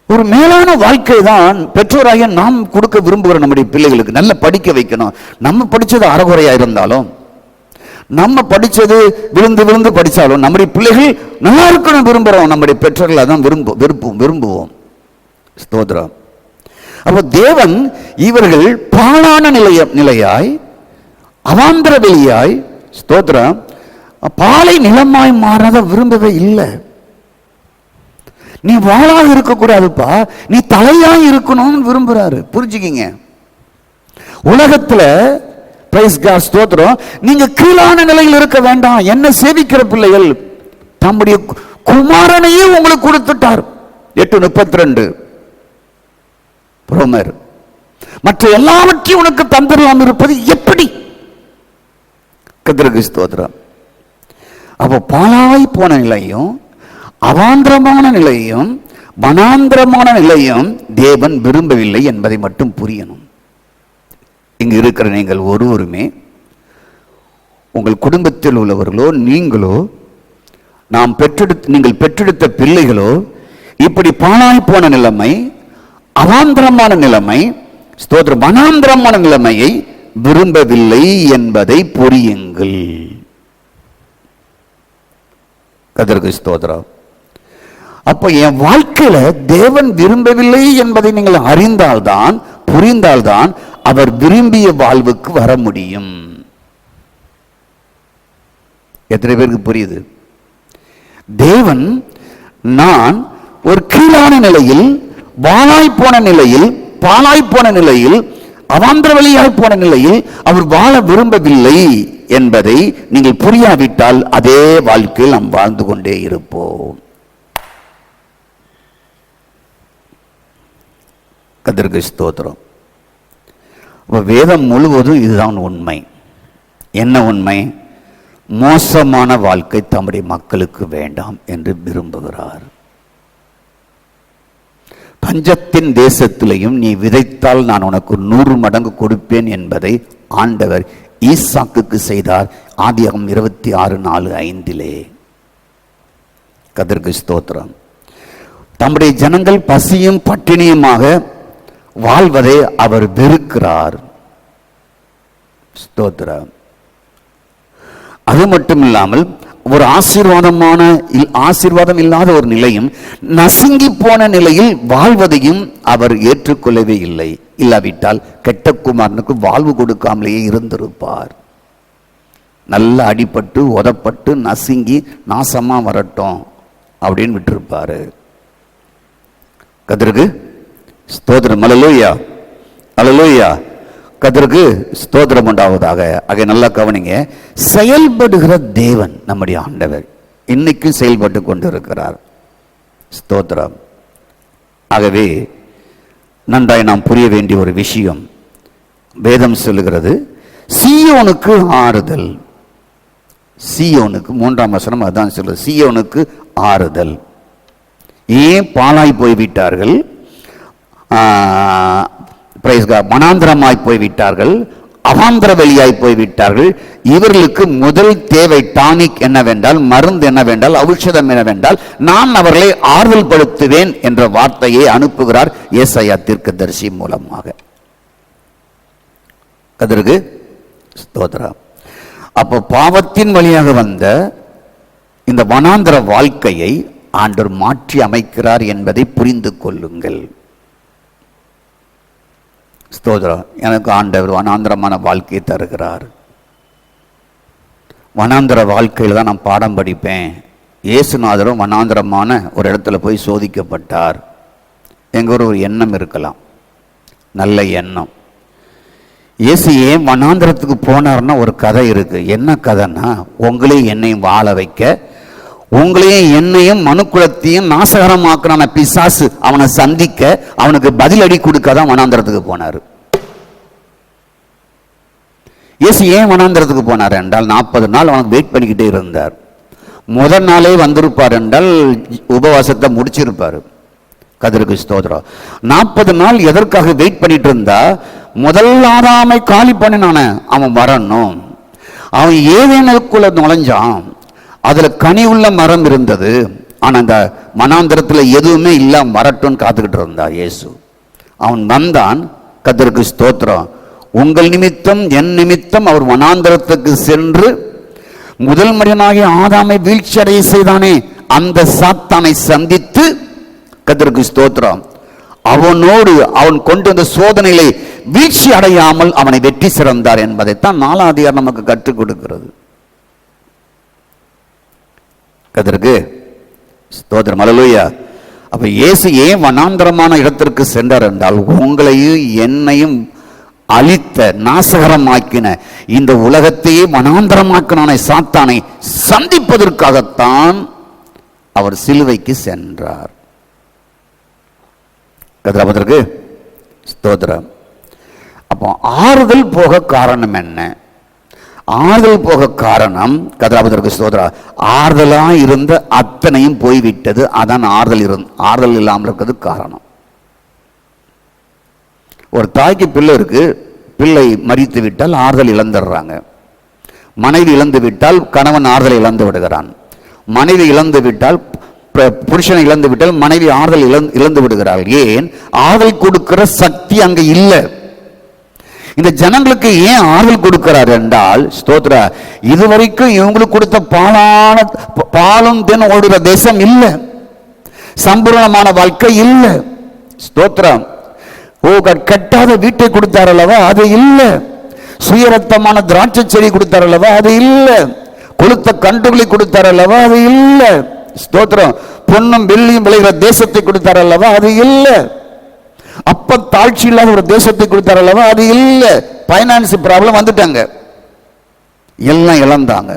ஒரு மேலான வாழ்க்கை தான் பெற்றோராகிய நாம் கொடுக்க விரும்புகிற நம்முடைய பிள்ளைகளுக்கு. நல்ல படிக்க வைக்கணும். நம்ம படிச்சது அறகுறையா இருந்தாலும், நம்ம படிச்சது விழுந்து விழுந்து படித்தாலும் நம்முடைய பிள்ளைகள் நல்லா இருக்கணும் விரும்புகிறோம். நம்முடைய பெற்றோர்கள் அதான் விரும்புவோம். ஸ்தோத்திரம். அப்போ தேவன் இவர்கள் பாழான நிலையாய், அவாந்தர வெளியாய், ஸ்தோத்திரம், பாலை நிலமாய் மாறாத விரும்பவே இல்லை. நீ வாளாக இருக்கக்கூடாதுப்பா, நீ தலையாய் இருக்கணும்னு விரும்புறாரு. புரிஞ்சுக்கிங்க. உலகத்துல பிரைஸ் காட் ஸ்தோத்திரம், நீங்க கீழான நிலையில் இருக்க வேண்டாம். என்ன சேவிக்கிற பிள்ளைகள் தம்முடைய குமாரனையே உங்களுக்கு கொடுத்துட்டார். 8:32 ரோமர். மற்ற எல்லாவற்றையும் உனக்கு தந்திரலாம் இருப்பது எப்படி? கர்த்தருக்கு ஸ்தோத்திரம். அப்போ பாழாய் போன நிலையும், அவாந்திரமான நிலையும், வனாந்திரமான நிலையும் தேவன் விரும்பவில்லை என்பதை மட்டும் புரியணும். இங்கு இருக்கிற நீங்கள் ஒருவருமே, உங்கள் குடும்பத்தில் உள்ளவர்களோ நீங்களோ, நீங்கள் பெற்றெடுத்த பிள்ளைகளோ இப்படி பாழாய் போன நிலைமை, அவாந்திரமான நிலைமை, ஸ்தோத்திரம், வனாந்திரமான நிலைமையை விரும்பவில்லை என்பதை புரியுங்கள். கர்த்தருக்கு ஸ்தோத்திரம். அப்ப என் வாழ்க்கையில தேவன் விரும்பவில்லை என்பதை நீங்கள் அறிந்தால்தான், புரிந்தால்தான் அவர் விரும்பிய வாழ்வுக்கு வர முடியும். எத்தனை பேருக்கு புரியுது? தேவன் நான் ஒரு கீழான நிலையில், வாழாய் போன நிலையில், பாழாய் போன நிலையில், அவாந்திர வழியாய் போன நிலையில் அவர் வாழ விரும்பவில்லை என்பதை நீங்கள் புரியாவிட்டால் அதே வாழ்க்கையில் நாம் வாழ்ந்து கொண்டே இருப்போம். கர்த்தருக்கு ஸ்தோத்திரம். வேதம் முழுவதும் இதுதான் உண்மை. என்ன உண்மை? மோசமான வாழ்க்கை தம்முடைய மக்களுக்கு வேண்டாம் என்று விரும்புகிறார். பஞ்சத்தின் தேசத்திலையும் நீ விதைத்தால் நான் உனக்கு 100 மடங்கு கொடுப்பேன் என்பதை ஆண்டவர் ஈசாக்குக்கு செய்தார். ஆதியாகமம் 26:4-5. கர்த்தருக்கு ஸ்தோத்திரம். தம்முடைய ஜனங்கள் பசியும் பட்டினியுமாக வாழ்வதை அவர் வெறுக்கிறார். ஸ்தோத்திரம். அது மட்டும் இல்லாமல் ஒரு ஆசீர்வாதம் இல்லாத ஒரு நிலையும், நசுங்கி போன நிலையில் வாழ்வதையும் அவர் ஏற்றுக்கொள்ளவே இல்லை. இல்லாவிட்டால் கெட்ட குமாரனுக்கு வாழ்வு கொடுக்காமலேயே இருந்திருப்பார். நல்லா அடிபட்டு உதப்பட்டு நசுங்கி நாசமா வரட்டும் அப்படின்னு விட்டிருப்பாரு. கர்த்தருக்கு ஸ்தோத்திரம். அல்லேலூயா, அல்லேலூயா. கர்த்தருக்கு ஸ்தோத்திரம் உண்டாவதாக. ஆக நல்லா கவனிங்க. செயல்படுகிற தேவன் நம்முடைய ஆண்டவர் இன்னைக்கும் செயல்பட்டு கொண்டிருக்கிறார். ஸ்தோத்திரம். ஆகவே நன்றாய் நாம் புரிய வேண்டிய ஒரு விஷயம், வேதம் சொல்லுகிறது சீயோனுக்கு ஆறுதல். சீயோனுக்கு 3ஆம் வசனம் அதான் சொல்லுது, சீயோனுக்கு ஆறுதல். ஏன் பாழாய் போய்விட்டார்கள்? வனாந்திரமாய் போய்விட்டார்கள், அவாந்திர வெளியாய் போய்விட்டார்கள். இவர்களுக்கு முதல் தேவை டானிக் என்னவென்றால், மருந்து என்னவென்றால், ஔஷதம் என்னவென்றால், நான் அவர்களை ஆறுதல் படுத்துவேன் என்ற வார்த்தையை அனுப்புகிறார் ஏசாயா தீர்க்கதரிசி மூலமாக. கர்த்தருக்கு ஸ்தோத்திரம். அப்போ பாவத்தின் வழியாக வந்த இந்த வனாந்திர வாழ்க்கையை ஆண்டவர் மாற்றி அமைக்கிறார் என்பதை புரிந்து கொள்ளுங்கள். ஸ்தோத்திரம். எனக்கு ஆண்டவர் வனாந்திரமான வாழ்க்கையை தருகிறார். வனாந்திர வாழ்க்கையில் தான் நான் பாடம் படிப்பேன். இயேசுநாதரும் வனாந்திரமான ஒரு இடத்துல போய் சோதிக்கப்பட்டார். எங்க ஒரு எண்ணம் இருக்கலாம், நல்ல எண்ணம். இயேசு ஏன் வனாந்திரத்துக்கு போனார்னா ஒரு கதை இருக்கு. என்ன கதைன்னா, உங்களையும் என்னையும் வாழ வைக்க, உங்களையும் என்னையும் மனுக்குலத்தையும் நாசகரமாக்குறான பிசாசு அவனை சந்திக்க, அவனுக்கு பதிலடி கொடுக்க தான் வனாந்திரத்துக்கு போனார். இயேசு ஏன் வனாந்திரத்துக்கு போனார் என்றால், 40 நாள் அவனுக்கு வெயிட் பண்ணிக்கிட்டே இருந்தார். முதல் நாளே வந்திருப்பார் என்றால் உபவாசத்தை முடிச்சிருப்பார். கர்த்தருக்கு ஸ்தோத்திரம். 40 நாள் எதற்காக வெயிட் பண்ணிட்டு இருந்தா, முதல் ஆதாமை காலி பண்ணினான அவன் வரணும். அவன் ஏதேனுக்குள்ள நுழைஞ்சான், அதுல கனி உள்ள மரம் இருந்தது. ஆனா அந்த வனாந்திரத்துல எதுவுமே இல்லாம வரட்டும்னு காத்துக்கிட்டு இருந்தா இயேசு. அவன் வந்தான். கர்த்தருக்கு ஸ்தோத்திரம். உங்கள் நிமித்தம் என் நிமித்தம் அவர் வனாந்திரத்துக்கு சென்று முதல் மனிதனாகிய ஆதாமை வீழ்ச்சி அடைய செய்தானே, அந்த சாத்தானை சந்தித்து, கர்த்தருக்கு ஸ்தோத்திரம், அவனோடு அவன் கொண்டு வந்த சோதனைகளை வீழ்ச்சி அடையாமல் அவனை வெற்றி சிறந்தார் என்பதைத்தான் 4ஆம் அதிகாரம் நமக்கு கற்றுக் கொடுக்கிறது. கர்த்தருக்கு ஸ்தோத்திரம். அல்லேலூயா. அப்ப இயேசு ஏன் வனாந்தரமான இடத்திற்கு சென்றார் என்றால், உங்களையும் என்னையும் அழித்த நாசகரமாக்கின இந்த உலகத்தையே வனாந்தரமாக்கின சாத்தானை சந்திப்பதற்காகத்தான் அவர் சிலுவைக்கு சென்றார். கர்த்தருக்கு ஸ்தோத்திரம். அப்போ ஆறுதல் போக காரணம் என்ன? ஆறுதல் போக காரணம், கர்த்தருக்கு ஸ்தோத்திரம், ஆறுதலா இருந்த அத்தனையும் போய்விட்டது. அதான் ஆறுதல் இல்லாமல் இருக்கிறது காரணம். ஒரு தாய்க்கு பிள்ளை இருக்கு, பிள்ளை மரித்து விட்டால் ஆறுதல் இழந்துடுறாங்க. மனைவி இழந்து விட்டால் கணவன் ஆறுதல் இழந்து விடுகிறான். மனைவி இழந்து விட்டால், புருஷனை இழந்து விட்டால் மனைவி ஆறுதல் இழந்து விடுகிறாள். ஏன்? ஆறுதல் கொடுக்கிற சக்தி அங்க இல்லை. இந்த ஜனங்களுக்கு ஏன் ஆறுதல் கொடுக்கிறார் என்றால், ஸ்தோத்திர, இதுவரைக்கும் இவங்களுக்கு கொடுத்த பாலும் தென் ஓடுகிற தேசம் இல்லை, சம்பூர்ணமான வாழ்க்கை இல்லை. ஸ்தோத்திரம். கட்டாத வீட்டை கொடுத்தார் அல்லவா, அது இல்லை. சுயரத்தமான திராட்சை செடி கொடுத்தார் அல்லவா, அது இல்லை. கொளுத்த கன்றுகளை கொடுத்தார் அல்லவா, அது இல்லை. ஸ்தோத்திரம். பொன்னும் வெள்ளியும் விளைகிற தேசத்தை கொடுத்தார் அல்லவா, அது இல்லை. அப்ப தாழ்ச்சி இல்லாத ஒரு தேசத்தை கொடுத்தார் அல்லவா, அது இல்லை. பைனான்ஸ் ப்ராப்ளம் வந்துட்டாங்க, எல்லாம் இழந்தாங்க.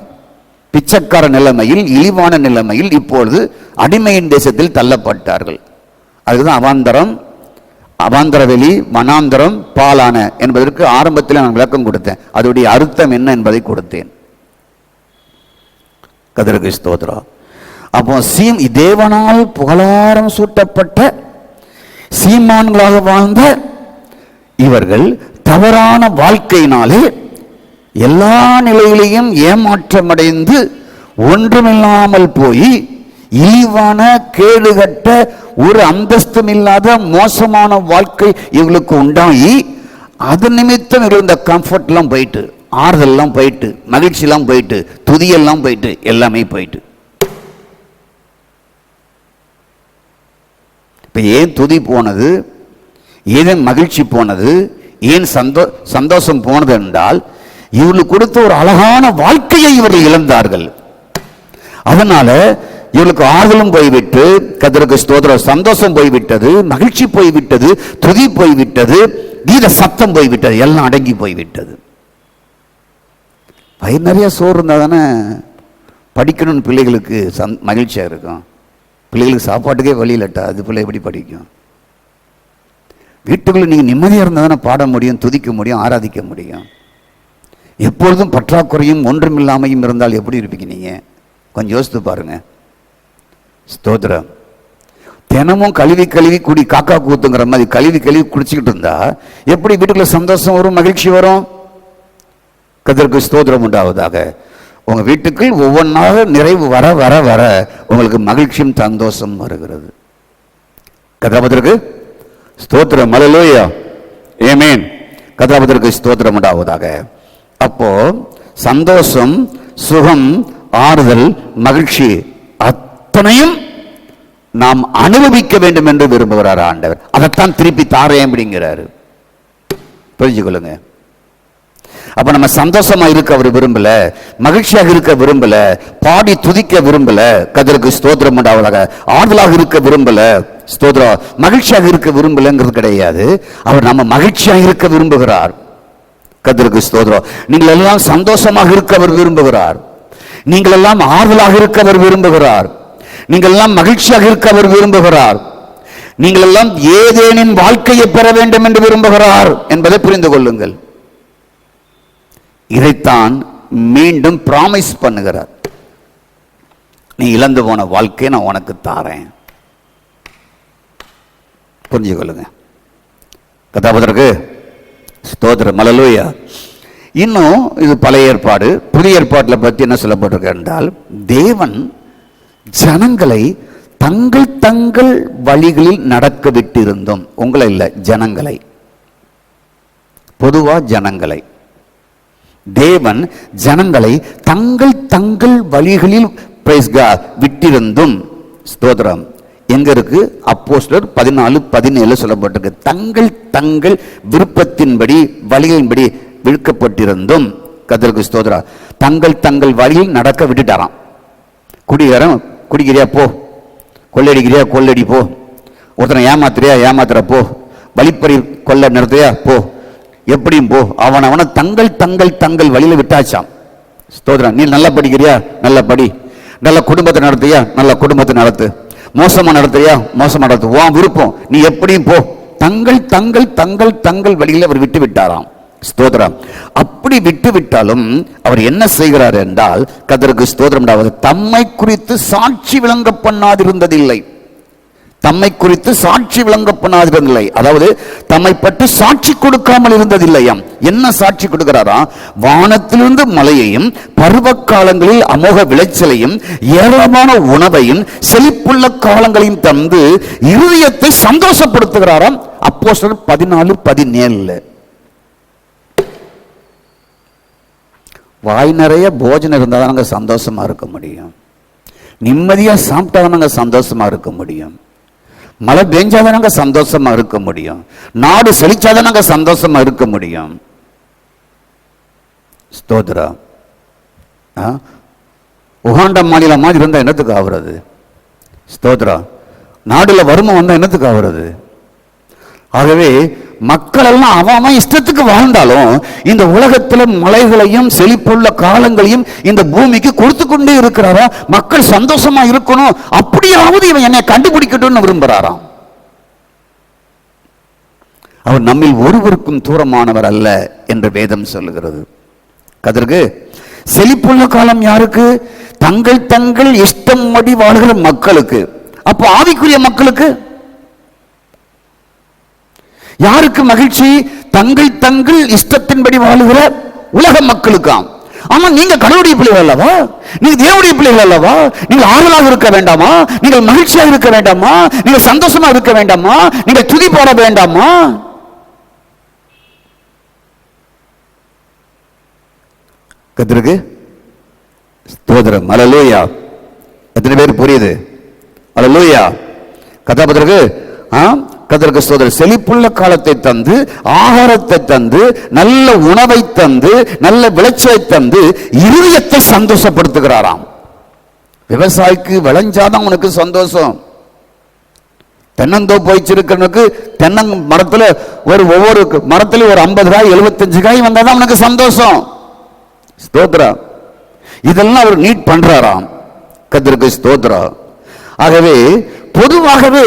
பிச்சைக்கார நிலைமையில், இழிவான நிலைமையில் இப்பொழுது அடிமையின் தேசத்தில் தள்ளப்பட்டார்கள். அதுதான் அவாந்தரம், அவாந்தரவெளி, வனாந்தரம், பாலான என்பதற்கு ஆரம்பத்தில் நான் விளக்கம் கொடுத்தேன். அதோடைய அர்த்தம் என்ன என்பதை கொடுத்தேன். கர்த்தருக்கு ஸ்தோத்திரம். அப்போ தேவனால் புகழாரம் சூட்டப்பட்ட சீமான்களாக வாழ்ந்த இவர்கள் தவறான வாழ்க்கையினாலே எல்லா நிலையிலையும் ஏமாற்றமடைந்து ஒன்றுமில்லாமல் போய் இழிவான கேடுகட்ட ஒரு அந்தஸ்தும் இல்லாத மோசமான வாழ்க்கை இவங்களுக்கு உண்டாகி, அது நிமித்தம் இவர்கள் இந்த கம்ஃபர்ட் எல்லாம் போயிட்டு, ஆறுதல் எல்லாம் போயிட்டு, மகிழ்ச்சி எல்லாம் போயிட்டு, துதியெல்லாம் போயிட்டு, எல்லாமே போயிட்டு. இப்ப ஏன் துதி போனது, ஏன் மகிழ்ச்சி போனது, ஏன் சந்தோஷம் போனது என்றால், இவர்களுக்கு கொடுத்த ஒரு அழகான வாழ்க்கையை இவர்கள் இழந்தார்கள். அதனால இவளுக்கு ஆறுதலும் போய்விட்டு, கர்த்தருக்கு ஸ்தோத்திரம், சந்தோஷம் போய்விட்டது, மகிழ்ச்சி போய்விட்டது, துதி போய்விட்டது, கீத சத்தம் போய்விட்டது, எல்லாம் அடங்கி போய்விட்டது. வயிறு நிறைய சோறு இருந்தால் தானே படிக்கணும்னு பிள்ளைகளுக்கு மகிழ்ச்சியாக இருக்கும். பிள்ளைகளுக்கு சாப்பாட்டுக்கே வழி இல்லட்டா அது பிள்ளை எப்படி படிக்கும்? வீட்டுக்குள்ள நீங்கள் நிம்மதியாக இருந்தால் தானே பாட முடியும், துதிக்க முடியும், ஆராதிக்க முடியும். எப்பொழுதும் பற்றாக்குறையும் ஒன்றுமில்லாமையும் இருந்தால் எப்படி இருப்பீங்க நீங்கள்? கொஞ்சம் யோசித்து பாருங்க. ஸ்தோத்திரம். தினமும் கழுவி கழுவி குடி காக்கா கூத்துங்கிற மாதிரி கழுவி கழுவி குடிச்சுக்கிட்டு இருந்தா எப்படி வீட்டுக்குள்ள சந்தோஷம் வரும், மகிழ்ச்சி வரும்? கர்த்தருக்கு ஸ்தோத்திரம் உண்டாவதாக. உங்க வீட்டுக்குள் ஒவ்வொன்றாக நிறைவு வர வர வர உங்களுக்கு மகிழ்ச்சியும் சந்தோஷம் வருகிறது. கர்த்தருக்கு ஸ்தோத்திரம். அல்லேலூயா, ஆமென். கர்த்தருக்கு ஸ்தோத்திரம் உண்டாவதாக. அப்போ சந்தோஷம், சுகம், ஆறுதல், மகிழ்ச்சி அத்தனையும் நாம் அனுபவிக்க வேண்டும் என்று விரும்புகிறார் ஆண்டவர். அதைத்தான் திருப்பி தாரேன் அப்படிங்கிறாரு. புரிஞ்சுக்கொள்ளுங்க. அப்ப நம்ம சந்தோஷமா இருக்க அவர் விரும்பல, மகிழ்ச்சியாக இருக்க விரும்பல, பாடி துதிக்க விரும்பல. கர்த்தருக்கு ஸ்தோத்திரம் உண்டாவதாக. ஆறுதலாக இருக்க விரும்பல, ஸ்தோத்திரம், மகிழ்ச்சியாக இருக்க விரும்பலங்கிறது கிடையாது. அவர் நம்ம மகிழ்ச்சியாக இருக்க விரும்புகிறார். கர்த்தருக்கு ஸ்தோத்திரம். நீங்கள் எல்லாம் சந்தோஷமாக இருக்க அவர் விரும்புகிறார். நீங்கள் எல்லாம் ஆறுதலாக இருக்க அவர் விரும்புகிறார். நீங்கள் எல்லாம் மகிழ்ச்சியாக இருக்க அவர் விரும்புகிறார். நீங்கள் எல்லாம் ஏதேனின் வாழ்க்கையை பெற வேண்டும் என்று விரும்புகிறார் என்பதை புரிந்து கொள்ளுங்கள். இதைத்தான் மீண்டும் பிராமிஸ் பண்ணுகிறார். நீ இழந்து போன வாழ்க்கையை நான் உனக்கு தாரேன். புரிஞ்சு கொள்ளுங்க. கதாபதற்கு ஸ்தோத்திரம். அல்லேலூயா. இன்னும் இது பழைய ஏற்பாடு. புதிய ஏற்பாட்டில் பற்றி என்ன சொல்லப்பட்டிருக்கு என்றால், தேவன் ஜனங்களை தங்கள் தங்கள் வழிகளில் நடக்க விட்டிருந்தோம். உங்களை இல்லை, ஜனங்களை, பொதுவா ஜனங்களை. தேவன் ஜனங்களை தங்கள் தங்கள் வழிகளில் விட்டிருந்தும். ஸ்தோத்திரம். எங்க இருக்கு? அப்போஸ்தலர் 14:17 சொல்லப்பட்டிருக்கு. தங்கள் தங்கள் விருப்பத்தின்படி வழிகளின்படி விழுக்கப்பட்டிருந்தும். கர்த்தருக்கு ஸ்தோத்திரம். தங்கள் தங்கள் வழியில் நடக்க விட்டுட்டாராம். குடிகாரன் குடிக்கிறியா போ, கொள்ளடிக்கிறியா கொள்ளடி போ, ஒருத்தனை ஏமாத்துறியா ஏமாத்துற போ, வழிப்பறி கொள்ள நிறுத்தையா போ, எப்படியும் போ. அவனை தங்கள் தங்கள் தங்கள் வழியில விட்டாச்சாம். ஸ்தோத்திரம். நீ நல்லா படிக்கிறியா நல்ல படி, நல்ல குடும்பத்தை நடத்தியா நல்ல குடும்பத்தை நடத்து, மோசமா நடத்துறியா மோசமா நடத்து, உன் விருப்பம், நீ எப்படியும் போ. தங்கள் தங்கள் தங்கள் தங்கள் வழியில் அவர் விட்டு விட்டாராம். ஸ்தோத்திரம். அப்படி விட்டு விட்டாலும் அவர் என்ன செய்கிறார் என்றால், கர்த்தருக்கு ஸ்தோத்திரம், தம்மை குறித்து சாட்சி விளங்க பண்ணாதிருந்ததில்லை. தம்மை குறித்து சாட்சி விளங்க பண்ணாதிருந்ததில்லை. அதாவது தம்மை பற்றி சாட்சி கொடுக்காமல் இருந்ததில்லையாம். என்ன சாட்சி கொடுக்கிறாராம்? வானத்திலிருந்து மழையையும், பருவ காலங்களில் அமோக விளைச்சலையும், ஏராளமான உணவையும், செழிப்புள்ள காலங்களையும் தந்து இருதயத்தை சந்தோஷப்படுத்துகிறாராம். அப்போஸ்தலர் 14:17. வாய் நிறைய போஜனம் இருந்தால் தானங்க சந்தோஷமா இருக்க முடியும். நிம்மதியா சாப்பிட்டா தானங்க சந்தோஷமா இருக்க முடியும். மழை பெஞ்சாதானங்க சந்தோஷமா இருக்க முடியும். நாடு செழிச்சாதானங்க சந்தோஷமா இருக்க முடியும். ஸ்தோத்ரா. உகாண்டா மாநிலம் மாதிரி இருந்தா என்னத்துக்கு ஆகுறது? ஸ்தோத்ரா. நாடுல வறுமை வந்தா என்னத்துக்கு ஆகுறது? ஆகவே மக்கள் எல்லாம் அவன் இஷ்டத்துக்கு வாழ்ந்தாலும் இந்த உலகத்தில் மலைகளையும் செழிப்புள்ள காலங்களையும் இந்த பூமிக்கு கொடுத்து கொண்டே இருக்கிறாரா. மக்கள் சந்தோஷமா இருக்கணும், அப்படியாவது இவன் என்னை கண்டுபிடிக்கட்டும்னு விரும்புறாராம். அவர் நம்மில் ஒருவருக்கும் தூரமானவர் அல்ல என்று வேதம் சொல்லுகிறது. அதற்கு செழிப்புள்ள காலம் யாருக்கு? தங்கள் தங்கள் இஷ்டம் படி வாழ்கிற மக்களுக்கு. அப்போ ஆவிக்குரிய மக்களுக்கு யாருக்கு மகிழ்ச்சி? தங்கள் தங்கள் இஷ்டத்தின்படி வாழுகிற உலக மக்களுக்காம். ஆமா, நீங்க கடவுளுடைய பிள்ளைகள் அல்லவா, நீங்க தேவனுடைய பிள்ளைகள் அல்லவா, நீங்கள் ஆறுதலாக இருக்க வேண்டாமா? நீங்கள் மகிழ்ச்சியாக இருக்க வேண்டாமா? நீங்கள் சந்தோஷமா இருக்க வேண்டாமா? நீங்கள் துதி போட வேண்டாமா? கர்த்தருக்கு ஸ்தோத்திரம். அல்லேலூயா. எத்தனை பேர் புரியுது? அல்லேலூயா. கதாபத்திற்கு கர்த்தருக்கு ஸ்தோத்திரம். செழிப்புள்ள காலத்தை தந்து, ஆகாரத்தை தந்து, நல்ல உணவை தந்து, நல்ல விளைச்சலை தந்து இருதயத்தை சந்தோஷப்படுத்துகிறாராம். விவசாயிக்கு விளைஞ்சாதான் உனக்கு சந்தோஷம். தென்னந்தோப்பு வச்சிருக்கிறனுக்கு தென்ன மரத்துல ஒவ்வொரு மரத்திலும் ஒரு 50 காய் 75 காய் வந்தாதான் உனக்கு சந்தோஷம். ஸ்தோத்திரம். இதெல்லாம் அவர் நீட் பண்றாராம். கர்த்தருக்கு ஸ்தோத்திரம். ஆகவே பொதுவாகவே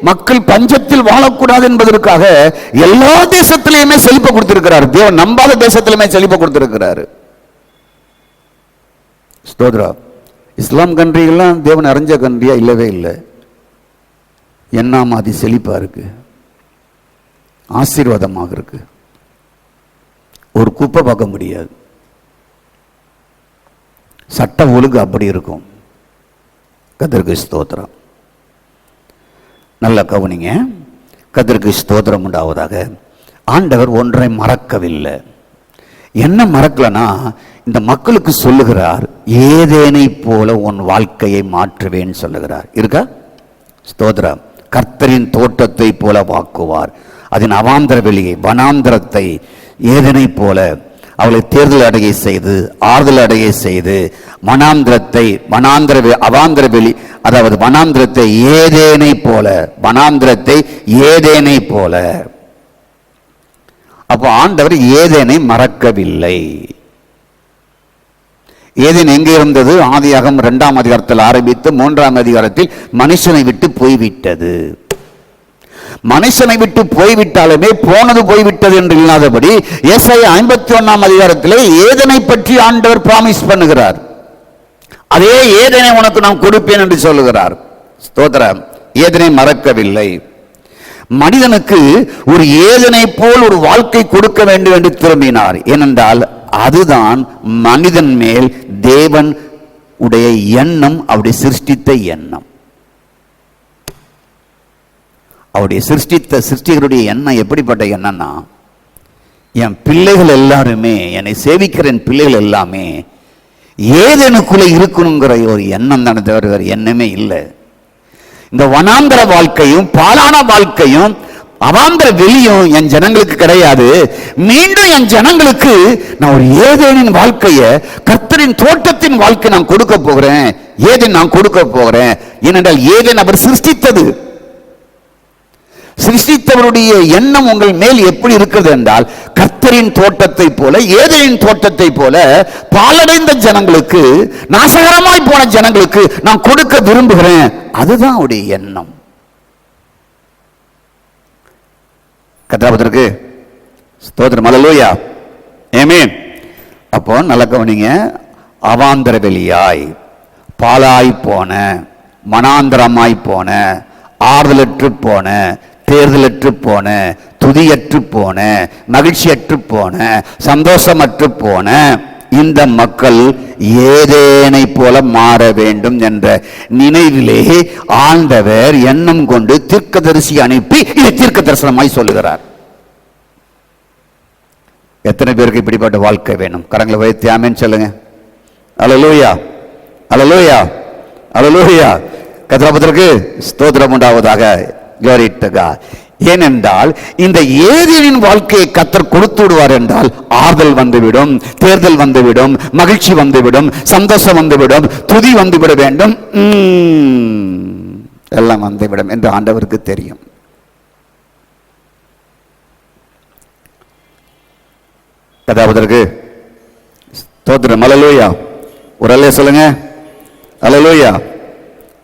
மக்கள் பஞ்சத்தில் வாழக்கூடாது என்பதற்காக எல்லா தேசத்திலையுமே செழிப்பை கொடுத்திருக்கிறார். தேவன் நம்பாத தேசத்திலுமே செழிப்பை கொடுத்திருக்கிறார். ஸ்தோத்ரா. இஸ்லாம் கண்ட்ரிகள்லாம் தேவன் அறிஞ்ச கண்ட்ரியா இல்லவே இல்லை. என்ன மாதிரி செழிப்பா இருக்கு, ஆசீர்வாதமாக இருக்கு. ஒரு குப்பை பார்க்க முடியாது. சட்ட ஒழுங்கு அப்படி இருக்கும். கர்த்தருக்கு ஸ்தோத்திரம். நல்ல கவனிங்க. கர்த்தருக்கு ஸ்தோத்திரம் உண்டாவதாக. ஆண்டவர் ஒன்றை மறக்கவில்லை. என்ன மறக்கலனா, இந்த மக்களுக்கு சொல்லுகிறார், ஏதேனை போல உன் வாழ்க்கையை மாற்றுவேன்னு சொல்லுகிறார். இருக்கா? ஸ்தோத்திரம். கர்த்தரின் தோட்டத்தை போல வாக்குவார். அதன் அவாந்தர வெளியை, வனாந்திரத்தை ஏதேனை போல அவளை தேர்தல் அடைய செய்து, ஆறுதல் அடைய செய்து, வனாந்திரத்தை அவாந்தர வெளி, அதாவது வனாந்திரத்தை ஏதேனை போல, வனாந்திரத்தை ஏதேனை போல. அப்போ ஆண்டவர் ஏதேனை மறக்கவில்லை. ஏதேன் எங்கே இருந்தது? ஆதியாகமம் 2ஆம் அதிகாரத்தில் ஆரம்பித்து 3ஆம் அதிகாரத்தில் மனுஷனை விட்டு போய்விட்டது. மனுஷனை விட்டு போய்விட்டாலுமே போனது போய்விட்டது என்று இல்லாதபடி ஏசாயா 51ஆம் அதிகாரத்திலே ஏதேனை பற்றி ஆண்டவர் ப்ராமிஸ் பண்ணுகிறார். அதே ஏதேனை உனக்கு நான் கொடுப்பேன் என்று சொல்லுகிறார். ஸ்தோத்திரம். ஏதேனை மறக்கவில்லை. மனிதனுக்கு ஒரு ஏதேனை போல் ஒரு வாழ்க்கை கொடுக்க வேண்டும் என்று திரும்பினார். ஏனென்றால் அதுதான் மனிதன் மேல் தேவன் உடைய எண்ணம், அவருடைய சிருஷ்டித்த எண்ணம். அவருடைய சிருஷ்டிகருடைய எண்ணம் எப்படிப்பட்ட எண்ணம்னா, என் பிள்ளைகள் எல்லாருமே, என்னை சேவிக்கிற என் பிள்ளைகள் எல்லாமே ஏதேனுக்குள்ள இருக்கணுங்கிற ஒரு எண்ணம் தானே தவிர வேறு எண்ணமே இல்லை. இந்த வனாந்தர வாழ்க்கையும் பாலான வாழ்க்கையும் அவாந்தர வெளியும் என் ஜனங்களுக்கு கிடையாது. மீண்டும் என் ஜனங்களுக்கு நான் ஒரு ஏதேனின் வாழ்க்கையை, கர்த்தரின் தோட்டத்தின் வாழ்க்கை நான் கொடுக்க போகிறேன். ஏதேன் நான் கொடுக்க போகிறேன். ஏனென்றால் ஏதேன் அவர் சிருஷ்டித்தது. சிருஷ்டித்தவருடைய எண்ணம் உங்கள் மேல் எப்படி இருக்கிறது என்றால், கர்த்தரின் தோட்டத்தை போல, ஏதேனின் தோட்டத்தை போல பாலடைந்த ஜனங்களுக்கு, நாசகரமாய் போன ஜனங்களுக்கு நான் கொடுக்க விரும்புகிறேன். அதுதான் அவருடைய எண்ணம். கர்த்தருக்கு ஸ்தோத்திரம். அல்லேலூயா. ஆமென். அப்போ நல்ல கவனிங்க. அவாந்தர வெளியாய், பாலாய் போன, மனாந்தரமாய் போன, ஆறுதலற்று போன, தேர்தலற்று போன, துதியற்று போன, மகிழ்ச்சியற்று போன, சந்தோஷமற்று போன இந்த மக்கள் ஏதேனை போல மாற வேண்டும் என்ற நினைவிலே ஆண்டவர் எண்ணம் கொண்டு தீர்க்கதரிசி அனுப்பி இதை தீர்க்க தரிசனமாய் சொல்லுகிறார். எத்தனை பேருக்கு இப்படிப்பட்ட வாழ்க்கை வேணும்? கரங்களை வைத்து ஆமென் சொல்லுங்க. அல்லேலூயா, அல்லேலூயா, அல்லேலூயா. கர்த்தருக்கு ஸ்தோத்திரம் உண்டாவதாக. Glory to God. ஏனென்றால் இந்த ஏதேனின் வாழ்க்கையை கர்த்தர் கொடுத்து விடுவார் என்றால் ஆறுதல் வந்துவிடும், தேர்தல் வந்துவிடும், மகிழ்ச்சி வந்துவிடும், சந்தோஷம் வந்துவிடும், துதி வந்துவிட வேண்டும், எல்லாம் வந்துவிடும் என்று ஆண்டவருக்கு தெரியும். கதாபதற்கு ஸ்தோத்திரம். அல்லேலூயா. ஒரு அல்லே சொல்லுங்க. அல்லேலூயா.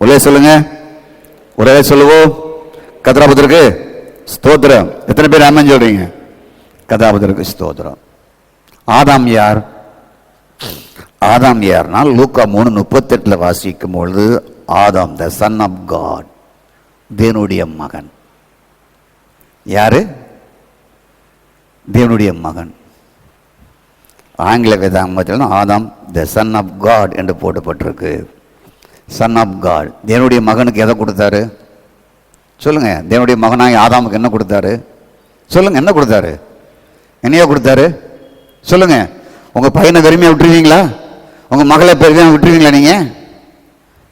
ஒரே சொல்லுங்க. ஒரே சொல்லுவோம். கதாபதற்கு ஸ்தோத்திரம். எத்தனை பேர் ஆமென் சொல்றீங்க? கதாபதற்கு ஸ்தோத்திரம். ஆதாம் யார்? ஆதாம் யார்னால் லூக்கா 3:38 வாசிக்கும் பொழுது, ஆதாம் த சன் ஆஃப் காட், தேவனுடைய மகன். யாரு? தேவனுடைய மகன். ஆங்கில வேதாகமத்தில் ஆதாம் த சன் ஆஃப் காட் என்று போடப்பட்டிருக்கு. Son of God. தேவனுடைய மகனுக்கு எதை கொடுத்தாரு சொல்லுங்க? தேவனுடைய மகனாய் ஆதாமுக்கு என்ன கொடுத்தாரு சொல்லுங்க? என்ன கொடுத்தாரு? என்னையோ கொடுத்தாரு சொல்லுங்க? உங்க பையனை வெறுமையா விட்டுருவீங்களா? உங்க மகளை பெருமையா விட்டுருவீங்களா நீங்க?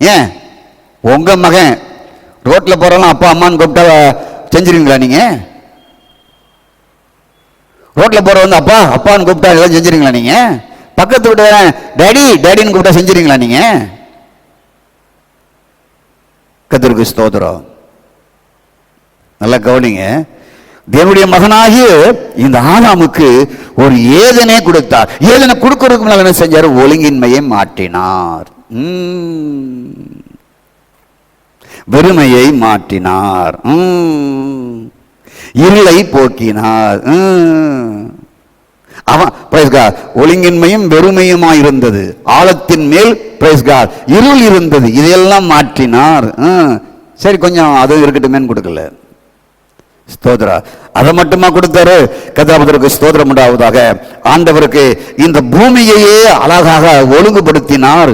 ஏன் உங்க மகன் ரோட்ல போறலாம் அப்பா அம்மான்னு கூப்பிட்டா செஞ்சிருவீங்களா நீங்க? ரோட்ல போற வந்து அப்பா அப்பான்னு கூப்பிட்டா எல்லாம் செஞ்சிருவீங்களா நீங்க? பக்கத்து விட்டு டேடி டேடின்னு கூப்பிட்டா செஞ்சிருவீங்களா நீங்க? கர்த்தருக்கு ஸ்தோத்திரம். நல்ல கவனிங்க. தேவனுடைய மகனாகிய இந்த ஆதாமுக்கு ஒரு ஏதேனை கொடுத்தார். ஏதேனை கொடுக்கிறதுக்கு முன்னால் என்ன செஞ்சார்? ஒழுங்கின்மையை மாற்றினார், வெறுமையை மாற்றினார், இருளை போக்கினார். அவன் ஒழுங்கின்மையும் வெறுமையுமா இருந்தது. ஆழத்தின் மேல் இருள் இருந்தது. இதையெல்லாம் மாற்றினார். சரி கொஞ்சம் அதுவும் இருக்கட்டுமேன்னு கொடுக்கல. ஸ்தோத்ரா. அதை மட்டுமா கொடுத்தாரு? கர்த்தருக்கு ஸ்தோத்திரம் உண்டாவதாக. ஆண்டவருக்கு இந்த பூமியையே அழகாக ஒழுங்குபடுத்தினார்.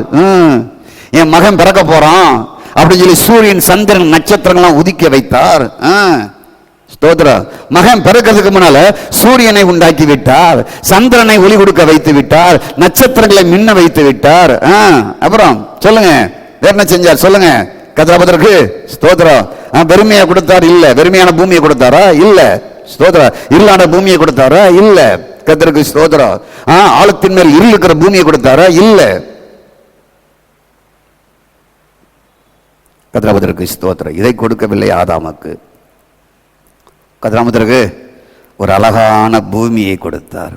என் மகன் பிறக்க போறான் அப்படின்னு சொல்லி சூரியன் சந்திரன் நட்சத்திரங்கள்லாம் உதிக்க வைத்தார். ஸ்தோத்திரம். மகன் பிறக்கிறதுக்கு முன்னால சூரியனை உண்டாக்கி விட்டார், சந்திரனை ஒளி கொடுக்க வைத்து விட்டார், நட்சத்திரங்களை மின்ன வைத்து விட்டார். அப்புறம் சொல்லுங்க, வேற என்ன செஞ்சார் சொல்லுங்க? கர்த்தருக்கு ஸ்தோத்திரம். வெறுமையா கொடுத்தார்? இல்ல. வெறுமையான பூமியை கொடுத்தாரா? இல்ல. ஸ்தோத்திரம். இருளான பூமியை கொடுத்தாரா? இல்ல. கர்த்தருக்கு ஸ்தோத்திரம். ஆழத்தின் மேல் இருள் இருக்கிற பூமியை கொடுத்தாரா? இல்ல. கர்த்தருக்கு ஸ்தோத்திரம். இதை கொடுக்கவில்லை ஆதாமுக்கு. கர்த்தருக்கு ஒரு அழகான பூமியை கொடுத்தார்.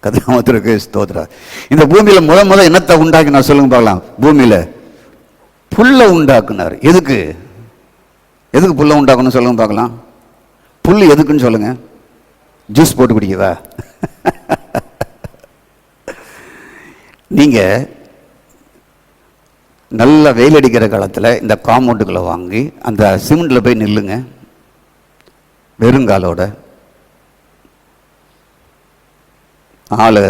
கர்த்தருக்கு ஸ்தோத்திரம். இந்த பூமியில முத என்னத்தை உண்டாக்கி நான் சொல்லுங்க பார்க்கலாம். பூமியில புல்லை உண்டாக்குனார். எதுக்கு புல்லை உண்டாக்கணும் சொல்லுங்க பார்க்கலாம். புல் எதுக்குன்னு சொல்லுங்க. ஜூஸ் போட்டு குடிக்கவா? நீங்க நல்ல வெயில் அடிக்கிற காலத்தில் இந்த காம்பவுண்டுகளை வாங்கி அந்த சிமெண்ட்ல போய் நில்லுங்க, வெறுங்காலோட. ஆளை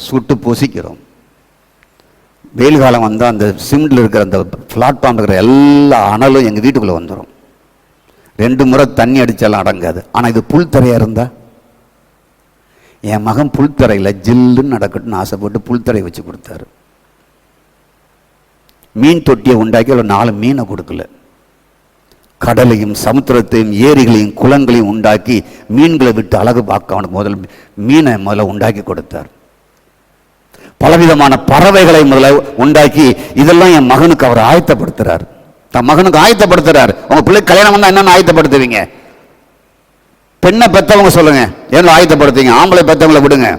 சுட்டு பொசிக்கிறோம். வெயில் காலம் வந்தால் அந்த சிமெண்ட்ல இருக்கிற அந்த பிளாட்ஃபார்ம் இருக்கிற எல்லா அனலும் எங்கள் வீட்டுக்குள்ளே வந்துடும். 2 முறை தண்ணி அடித்தாலும் அடங்காது. ஆனால் இது புல்தரையாக இருந்தால், என் மகன் புல்தரையில் ஜில்லுன்னு நடக்கட்டும்னு ஆசைப்பட்டு புல்தரை வச்சு கொடுத்தாரு. மீன் தொட்டியை உண்டாக்கி அதில் 4 மீனை கொடுக்கல. கடலையும் சமுத்திரத்தையும் ஏரிகளையும் குளங்களையும் உண்டாக்கி மீன்களை விட்டு அழகு பார்க்க அவனுக்கு மீனை முதல்ல உண்டாக்கி கொடுத்தார். பலவிதமான பறவைகளை முதல்ல உண்டாக்கி இதெல்லாம் என் மகனுக்கு அவர் ஆயத்தப்படுத்துறார். தன் மகனுக்கு ஆயத்தப்படுத்துறார். உங்க பிள்ளை கல்யாணம் வந்தா என்னன்னு ஆயத்தப்படுத்துவீங்க? பெண்ணை பெற்றவங்க சொல்லுங்க, என்ன ஆயத்தப்படுத்துவீங்க? ஆம்பளை பெற்றவங்களை விடுங்க,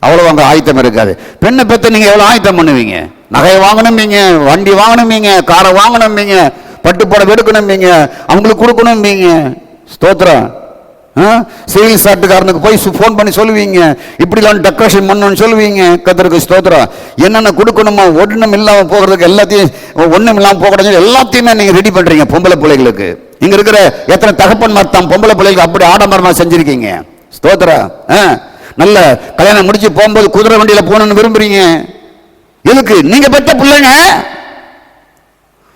அவ்வளவு அங்க ஆயத்தம் இருக்காது. பெண்ணை பெற்ற நீங்க எவ்வளவு ஆயத்தம் பண்ணுவீங்க? நகையை வாங்கணும்பீங்க, வண்டி வாங்கணும்பீங்க, காரை வாங்கணும்பீங்க, பட்டுப்படம் எடுக்கணும்பீங்க, அவங்களுக்கு கொடுக்கணும்பீங்க. ஸ்தோத்திரம். சிவில் சாட்டுக்காரனுக்கு போய் ஃபோன் பண்ணி சொல்லுவீங்க, இப்படிலாம் டெக்கரேஷன் பண்ணணும்னு சொல்லுவீங்க. கர்த்தருக்கு ஸ்தோத்திரம். என்னென்ன கொடுக்கணுமோ ஒன்றும் இல்லாமல் போகிறதுக்கு எல்லாத்தையும், ஒன்றும் இல்லாமல் போகிறது எல்லாத்தையுமே நீங்கள் ரெடி பண்ணுறீங்க பொம்பளை பிள்ளைகளுக்கு. இங்கே இருக்கிற எத்தனை தகப்பன்மார் தான் பொம்பளை பிள்ளைகளுக்கு அப்படி ஆடம்பரமாக செஞ்சுருக்கீங்க. ஸ்தோத்திரம். நல்ல கல்யாணம் முடிச்சு போகும்போது குதிரை வண்டியில் போகணும்னு விரும்புறீங்க. எதுக்கு? நீங்கள் பெற்ற பிள்ளைங்க,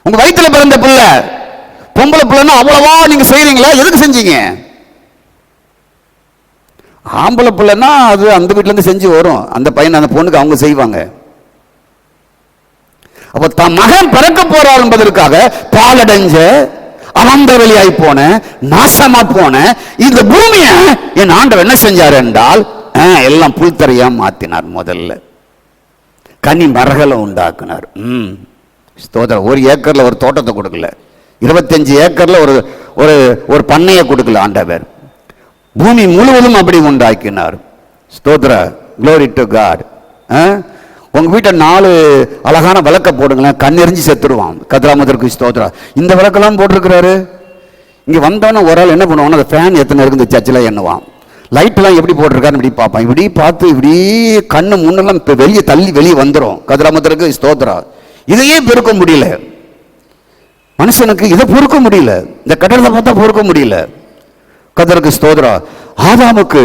உங்க வயிற்றுல பிறந்த பிள்ளை, பொம்பளை பிள்ளைன்னா அவ்வளவா நீங்க செய்றீங்களா? எதுக்கு செஞ்சீங்க? ஆம்பளை பிள்ளைன்னா அது அந்த வீட்டுல இருந்து செஞ்சு வரும், அந்த பையன் அந்த பொண்ணுக்கு அவங்க செய்வாங்க. அப்ப தன் மகன் பிறக்க போறார் என்பதற்காக பாலடைஞ்ச அவந்த வெளியாய் போன நாசமா போன இந்த பூமியை என் ஆண்டவர் என்ன செஞ்சார் என்றால் எல்லாம் புல்தரையா மாத்தினார். முதல்ல கனி மரங்களை உண்டாக்குனார். ஸ்தோத்திரம். 1 ஏக்கர்ல ஒரு தோட்டத்தை கொடுக்கல, 25 ஏக்கர்ல ஒரு ஒரு பண்ணையை கொடுக்கல ஆண்டவர். பூமி முழுவதும் அப்படி உண்டாக்கினார். ஸ்தோத்திர. Glory to God. உங்க வீட்டை 4 அழகான விளக்க போடுங்களேன், கண்ணெறிஞ்சு செத்துருவான். கதிராமதற்கு ஸ்தோத்திரா. இந்த விளக்கெல்லாம் போட்டிருக்கிறாரு. இங்க வந்தோன்னு ஒரு ஆள் என்ன பண்ணுவான், அந்த ஃபேன் எத்தனை இருக்கு இந்த சர்ச்சில் எண்ணுவான். லைட்லாம் எப்படி போட்டிருக்காரு இப்படி பார்ப்பான். இப்படி பார்த்து இப்படி கண்ணு முன்னெல்லாம் வெளியே வந்துடும். கதிராமதற்கு ஸ்தோத்திரா. இதையே பெருக்க முடியல மனுஷனுக்கு, இதை பொறுக்க முடியல, இந்த கட்டடத்தை பார்த்தா பொறுக்க முடியல. கர்த்தருக்கு ஸ்தோத்திரம். ஆதாமுக்கு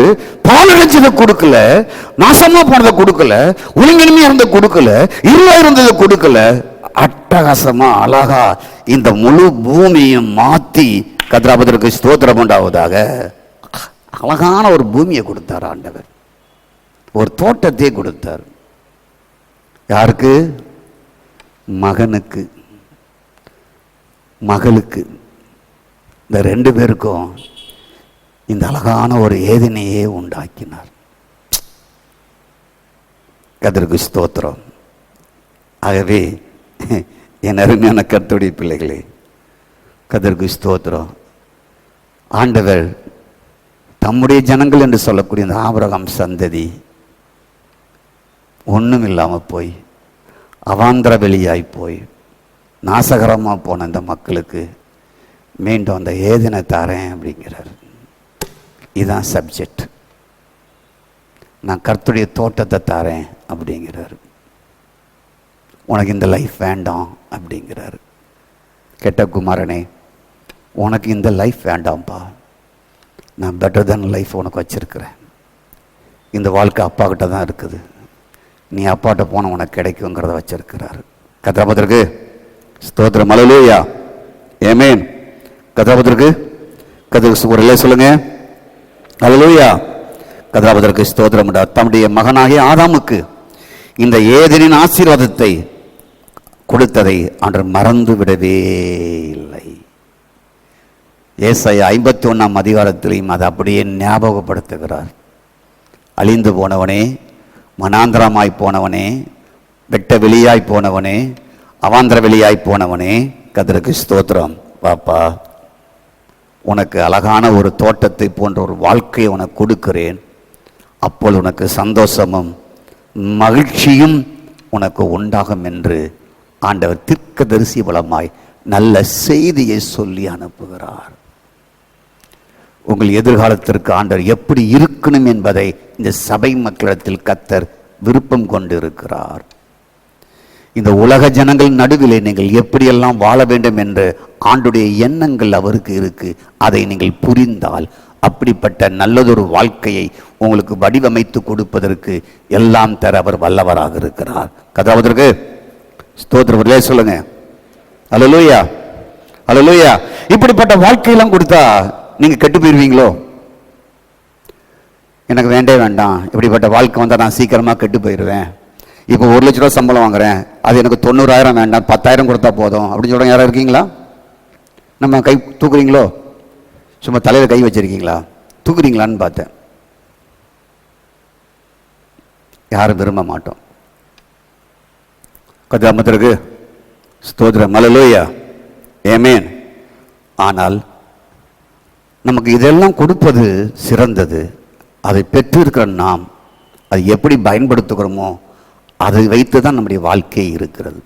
பாலடைச்சதை கொடுக்கல, நாசமா போனதை கொடுக்கல, ஒழுங்கின்மையா இருந்ததை கொடுக்கல, இருளா இருந்ததை கொடுக்கல, அட்டகாசமா அழகா இந்த முழு பூமியும் மாத்தி கர்த்தருக்கு ஸ்தோத்திரம் உண்டாவதாக அழகான ஒரு பூமியை கொடுத்தார் ஆண்டவர். ஒரு தோட்டத்தை கொடுத்தார். யாருக்கு? மகனுக்கு, மகளுக்கு. இந்த 2 பேருக்கும் இந்த அழகான ஒரு ஏதினையே உண்டாக்கினார். கர்த்தருக்கு ஸ்தோத்திரம். ஆகவே என் அருமையான கர்த்தருடைய பிள்ளைகளே, கர்த்தருக்கு ஸ்தோத்திரம். ஆண்டவர் தம்முடைய ஜனங்கள் என்று சொல்லக்கூடிய இந்த ஆபிரகாம் சந்ததி ஒன்றும் இல்லாமல் போய் அவாந்திர வெளியாய் போய் நாசகரமாக போன இந்த மக்களுக்கு மீண்டும் அந்த ஏதினை தாரேன் அப்படிங்கிறார். இதுதான் சப்ஜெக்ட். நான் கர்த்தருடைய தோட்டத்தை தாரேன் அப்படிங்கிறார். உனக்கு இந்த லைஃப் வேண்டாம் அப்படிங்கிறார். கெட்ட குமாரனே, உனக்கு இந்த லைஃப் வேண்டாம்ப்பா, நான் பெட்டர் தென் லைஃப் உனக்கு வச்சிருக்கிறேன். இந்த வாழ்க்கை அப்பா கிட்ட தான் இருக்குது, நீ அப்பாட்ட போன உனக்கு கிடைக்குங்கிறத வச்சிருக்கிறாரு. கதாபத்திற்கு ஸ்தோத்திரம். அல்லேலூயா, ஆமென். கதாபத்திற்கு ஒரு சொல்லுங்க, அல்லேலூயா. கதாபத்திற்கு ஸ்தோத்திரம். தம்முடைய மகனாகிய ஆதாமுக்கு இந்த ஏதேனின் ஆசீர்வாதத்தை கொடுத்ததை அன்று மறந்து விடவே இல்லை. ஏசாயா 51ஆம் அதிகாரத்திலையும் அதை அப்படியே ஞாபகப்படுத்துகிறார். அழிந்து போனவனே, மனாந்திரமாய் போனவனே, வெட்ட வெளியாய் போனவனே, அவாந்திர வெளியாய் போனவனே, கர்த்தருக்கு ஸ்தோத்திரம். பாப்பா, உனக்கு அழகான ஒரு தோட்டத்தை போன்ற ஒரு வாழ்க்கையை உனக்கு கொடுக்கிறேன். அப்போது உனக்கு சந்தோஷமும் மகிழ்ச்சியும் உனக்கு உண்டாகும் என்று ஆண்டவர் தீர்க்கதரிசி மூலமாய் நல்ல செய்தியை சொல்லி அனுப்புகிறார். உங்கள் எதிர்காலத்திற்கு ஆண்டவர் எப்படி இருக்கணும் என்பதை இந்த சபை மக்களிடத்தில் கர்த்தர் விருப்பம் கொண்டிருக்கிறார். இந்த உலக ஜனங்கள் நடுவிலே நீங்கள் எப்படியெல்லாம் வாழ வேண்டும் என்று ஆண்டுடைய எண்ணங்கள் அவருக்கு இருக்கு. அதை நீங்கள் புரிந்தால் அப்படிப்பட்ட நல்லதொரு வாழ்க்கையை உங்களுக்கு வடிவமைத்து கொடுப்பதற்கு எல்லாம் தர அவர் வல்லவராக இருக்கிறார். கதாவதற்கு ஸ்தோத்திரத்திலே சொல்லுங்க, அல்லேலூயா, அல்லேலூயா. இப்படிப்பட்ட வாழ்க்கையெல்லாம் கொடுத்தா நீங்க கெட்டு போயிருவீங்களோ? எனக்கு வேண்டே வேண்டாம், இப்படிப்பட்ட வாழ்க்கை வந்தால் நான் சீக்கிரமாக கெட்டு போயிடுவேன். இப்போ 1 லட்ச ரூபா சம்பளம் வாங்குறேன், அது எனக்கு 90,000 வேண்டாம், 10,000 கொடுத்தா போதும் அப்படின்னு சொல்கிறவங்க யாராவது இருக்கீங்களா? நம்ம கை தூக்குறீங்களோ? சும்மா தலையில் கை வச்சிருக்கீங்களா? தூக்குறீங்களான்னு பார்த்தேன். யாரும் விரும்ப மாட்டோம். கதாமத்திற்கு ஸ்தோத்திரம். அல்லேலூயா, ஆமென். ஆனால் நமக்கு இதெல்லாம் கொடுப்பது சிறந்தது. அதை பெற்றிருக்கிற நாம் அதை எப்படி பயன்படுத்துகிறோமோ அதை வைத்து தான் நம்முடைய வாழ்க்கை இருக்கிறது.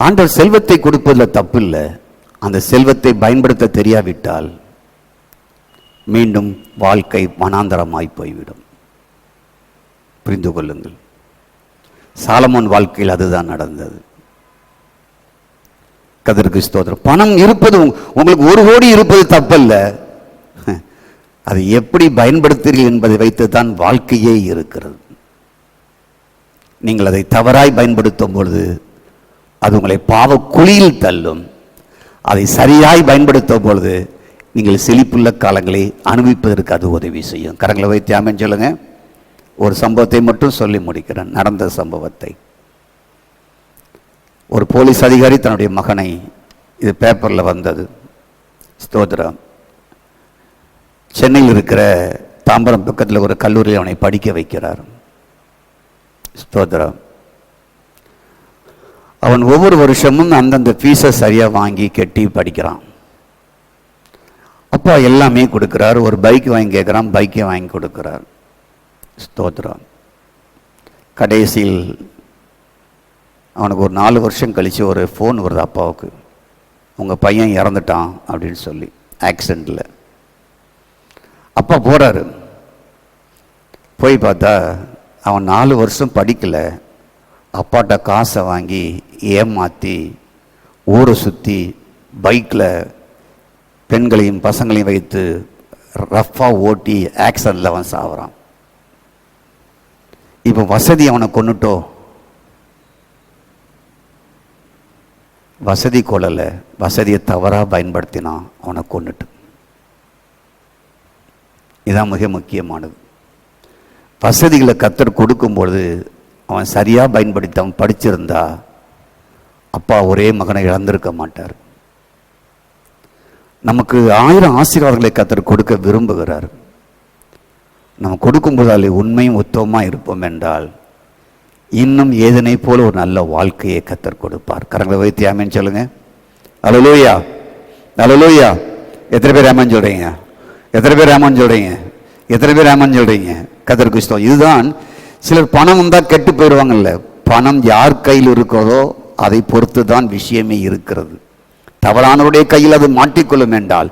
ஆண்டவர் செல்வத்தை கொடுப்பதில் தப்பு இல்லை. அந்த செல்வத்தை பயன்படுத்த தெரியாவிட்டால் மீண்டும் வாழ்க்கை வனாந்தரமாய் போய்விடும். புரிந்து கொள்ளுங்கள். சாலமோன் வாழ்க்கையில் அதுதான் நடந்தது. கர்த்தருக்கு ஸ்தோத்திரம். பணம் இருப்பது உங்களுக்கு 1 கோடி இருப்பது தப்பல்ல, அதை எப்படி பயன்படுத்துகிறீர்கள் என்பதை வைத்து தான் வாழ்க்கையே இருக்கிறது. நீங்கள் அதை தவறாய் பயன்படுத்தும் பொழுது அது உங்களை பாவ குழியில் தள்ளும். அதை சரியாய் பயன்படுத்தும் பொழுது நீங்கள் செழிப்புள்ள காலங்களை அனுபவிப்பதற்கு அது உதவி செய்யும். கரங்களை வைத்து ஆமென் சொல்லுங்க. ஒரு சம்பவத்தை மட்டும் சொல்லி முடிக்கிறேன். நடந்த சம்பவத்தை. ஒரு போலீஸ் அதிகாரி தன்னுடைய மகனை, இது பேப்பரில் வந்தது, ஸ்தோத்திரம், சென்னையில் இருக்கிற தாம்பரம் பக்கத்தில் ஒரு கல்லூரியில் அவனை படிக்க வைக்கிறார். ஸ்தோத்திரம். அவன் ஒவ்வொரு வருஷமும் அந்தந்த ஃபீஸை சரியாக வாங்கி கட்டி படிக்கிறான். அப்பா எல்லாமே கொடுக்குறார். ஒரு பைக் வாங்கி கேட்குறான், பைக்கை வாங்கி கொடுக்குறார். ஸ்தோத்திரம். கடைசியில் அவனுக்கு ஒரு 4 வருஷம் கழித்து ஒரு ஃபோன் வருது அப்பாவுக்கு, உங்கள் பையன் இறந்துட்டான் அப்படின்னு சொல்லி, ஆக்சிடெண்ட்டில். அப்பா போகிறாரு. போய் பார்த்தா அவன் 4 வருஷம் படிக்கலை, அப்பாட்ட காசை வாங்கி ஏமாற்றி ஊரை சுற்றி பைக்கில் பெண்களையும் பசங்களையும் வைத்து ரஃப்பாக ஓட்டி ஆக்சிடெண்ட்டில் அவன் சாவுறான். இப்போ வசதி அவனை கொண்டுட்டோ? வசதி கொள்ளலை, வசதியை தவறாக பயன்படுத்தினான், அவனை கொண்டுட்டு. இதுதான் மிக முக்கியமானது. வசதிகளை கர்த்தர் கொடுக்கும்பொழுது அவன் சரியாக பயன்படுத்தி அவன் படிச்சிருந்தா அப்பா ஒரே மகனை இழந்திருக்க மாட்டார். நமக்கு 1000 ஆசீர்வாதங்களை கர்த்தர் கொடுக்க விரும்புகிறார். நம்ம கொடுக்கும்போது அதில் உண்மையும் உத்தமமாக இருப்போம் என்றால் இன்னும் ஏதனை போல ஒரு நல்ல வாழ்க்கையை கர்த்தர் கொடுப்பார். கரங்களை வைத்து ஆமென் சொல்லுங்க. அல்லேலூயா, அல்லேலூயா. எத்தனை பேர் ஆமென் சொல்றீங்க? எத்தனை பேர் ஆமென் சொல்றீங்க? எத்தனை பேர் ஆமென் சொல்றீங்க? கர்த்தருக்கு ஸ்தோத்திரம். இதுதான் சிலர் பணம் வந்தால் கெட்டு போயிடுவாங்கல்ல. பணம் யார் கையில் இருக்கிறதோ அதை பொறுத்து தான் விஷயமே இருக்கிறது. தவறானவருடைய கையில் அது மாட்டிக்கொள்ளும் என்றால்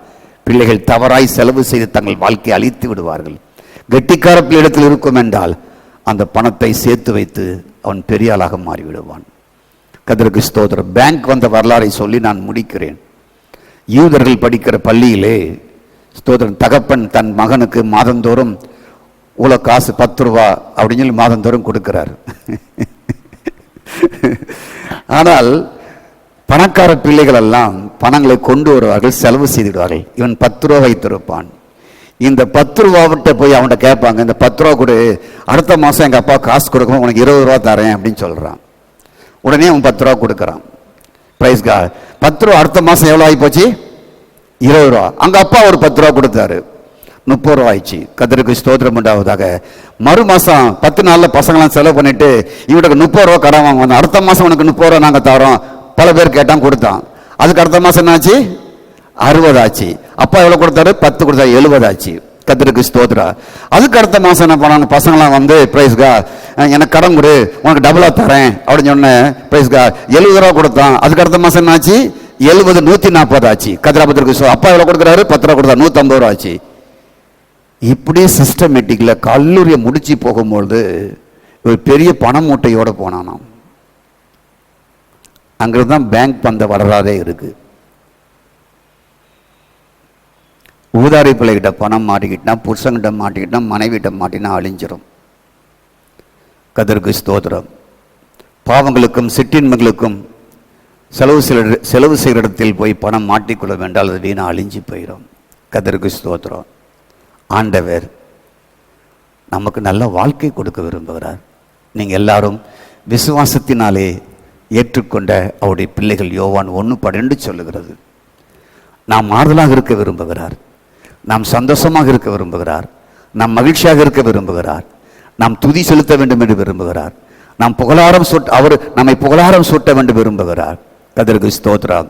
பிள்ளைகள் தவறாய் செலவு செய்து தங்கள் வாழ்க்கையை அழித்து விடுவார்கள். கெட்டிக்கார பிள்ளையிடத்தில் இருக்கும் என்றால் அந்த பணத்தை சேர்த்து வைத்து அவன் பெரிய ஆளாக மாறிவிடுவான். கர்த்தருக்கு ஸ்தோத்திரம். பேங்க் வந்த வரலாறை சொல்லி நான் முடிக்கிறேன். யூதர்கள் படிக்கிற பள்ளியிலே ஸ்தோத்திரம், தகப்பன் தன் மகனுக்கு மாதந்தோறும் இவ்வளோ காசு 10 ரூபா அப்படின்னு சொல்லி மாதந்தோறும் கொடுக்கிறார். ஆனால் பணக்கார பிள்ளைகள் எல்லாம் பணங்களை கொண்டு வருவார்கள், செலவு செய்திடுவார்கள். இவன் 10 ரூபா வைத்திருப்பான். இந்த 10 ரூபாவிட்ட போய் அவன்கிட்ட கேட்பாங்க, இந்த 10 ரூபா கொடு, அடுத்த மாதம் எங்கள் அப்பா காசு கொடுக்கும், உனக்கு 20 ரூபா தரேன் அப்படின்னு சொல்கிறான். உடனே அவன் 10 ரூபா கொடுக்குறான். Price God. 10 ரூபா அடுத்த மாதம் எவ்வளோ ஆகி போச்சு? 20 ரூபா. அங்கே அப்பா ஒரு 10 ரூபா கொடுத்தாரு, 30 ரூபா ஆயிடுச்சு. கர்த்தருக்கு ஸ்தோத்திரம் உண்டாவதாக. மறு மாதம் 10 நாளில் பசங்களாம் செலவு பண்ணிட்டு இவனுக்கு 30 ரூபா கடன் வாங்குவாங்க. அடுத்த மாதம் உனக்கு 30 ரூபா நாங்கள் தரோம். பல பேர் கேட்டான், கொடுத்தான். அதுக்கு அடுத்த மாதம் என்னாச்சு? 60 ஆச்சு. அப்பா எவ்வளோ கொடுத்தாரு? 10 கொடுத்தாரு, 70 ஆச்சு. கர்த்தருக்கு ஸ்தோத்திரம். அதுக்கு அடுத்த மாதம் என்ன பண்ணாங்க, பசங்களாம் வந்து பிரைஸ்கா எனக்கு கடன் கொடு, உனக்கு டபுளாக தரேன் அப்படின்னு சொன்ன. பிரைஸ்கா 70 ரூபா கொடுத்தான். அதுக்கு அடுத்த மாதம் என்னாச்சு? 70 140 ஆச்சு. கர்த்தருக்கு அப்பா எவ்வளோ கொடுக்குறாரு? 10 ரூபா கொடுத்தாரு, 150 ரூபா ஆச்சு. இப்படி சிஸ்டமேட்டிக்கில் கல்லூரியை முடிச்சு போகும்பொழுது ஒரு பெரிய பண மூட்டையோடு போனானாம். அங்கிருந்து தான் பேங்க் வந்த வரலாறே இருக்கு. ஊதாரி பிள்ளைகிட்ட பணம் மாட்டிக்கிட்டா, புருஷங்கிட்ட மாட்டிக்கிட்டா, மனைவிட்ட மாட்டினா அழிஞ்சிடும். கர்த்தருக்கு ஸ்தோத்திரம். பாவங்களுக்கும் சிற்றின்மைகளுக்கும் செலவு செய்கிற இடத்தில் போய் பணம் மாட்டிக்கொள்ள வேண்டால் அது வீணா அழிஞ்சு போயிடும். கர்த்தருக்கு ஸ்தோத்திரம். ஆண்டவர் நமக்கு நல்ல வாழ்க்கை கொடுக்க விரும்புகிறார். நீங்கள் எல்லாரும் விசுவாசத்தினாலே ஏற்றுக்கொண்ட அவருடைய பிள்ளைகள். யோவான் 1:12 சொல்லுகிறது. நாம் ஆறுதலாக இருக்க விரும்புகிறார், நாம் சந்தோஷமாக இருக்க விரும்புகிறார், நாம் மகிழ்ச்சியாக இருக்க விரும்புகிறார், நாம் துதி செலுத்த வேண்டும் என்று விரும்புகிறார், நாம் புகழாரம் அவர் நம்மை புகழாரம் சூட்ட வேண்டும் விரும்புகிறார். கர்த்தருக்கு ஸ்தோத்திரம்.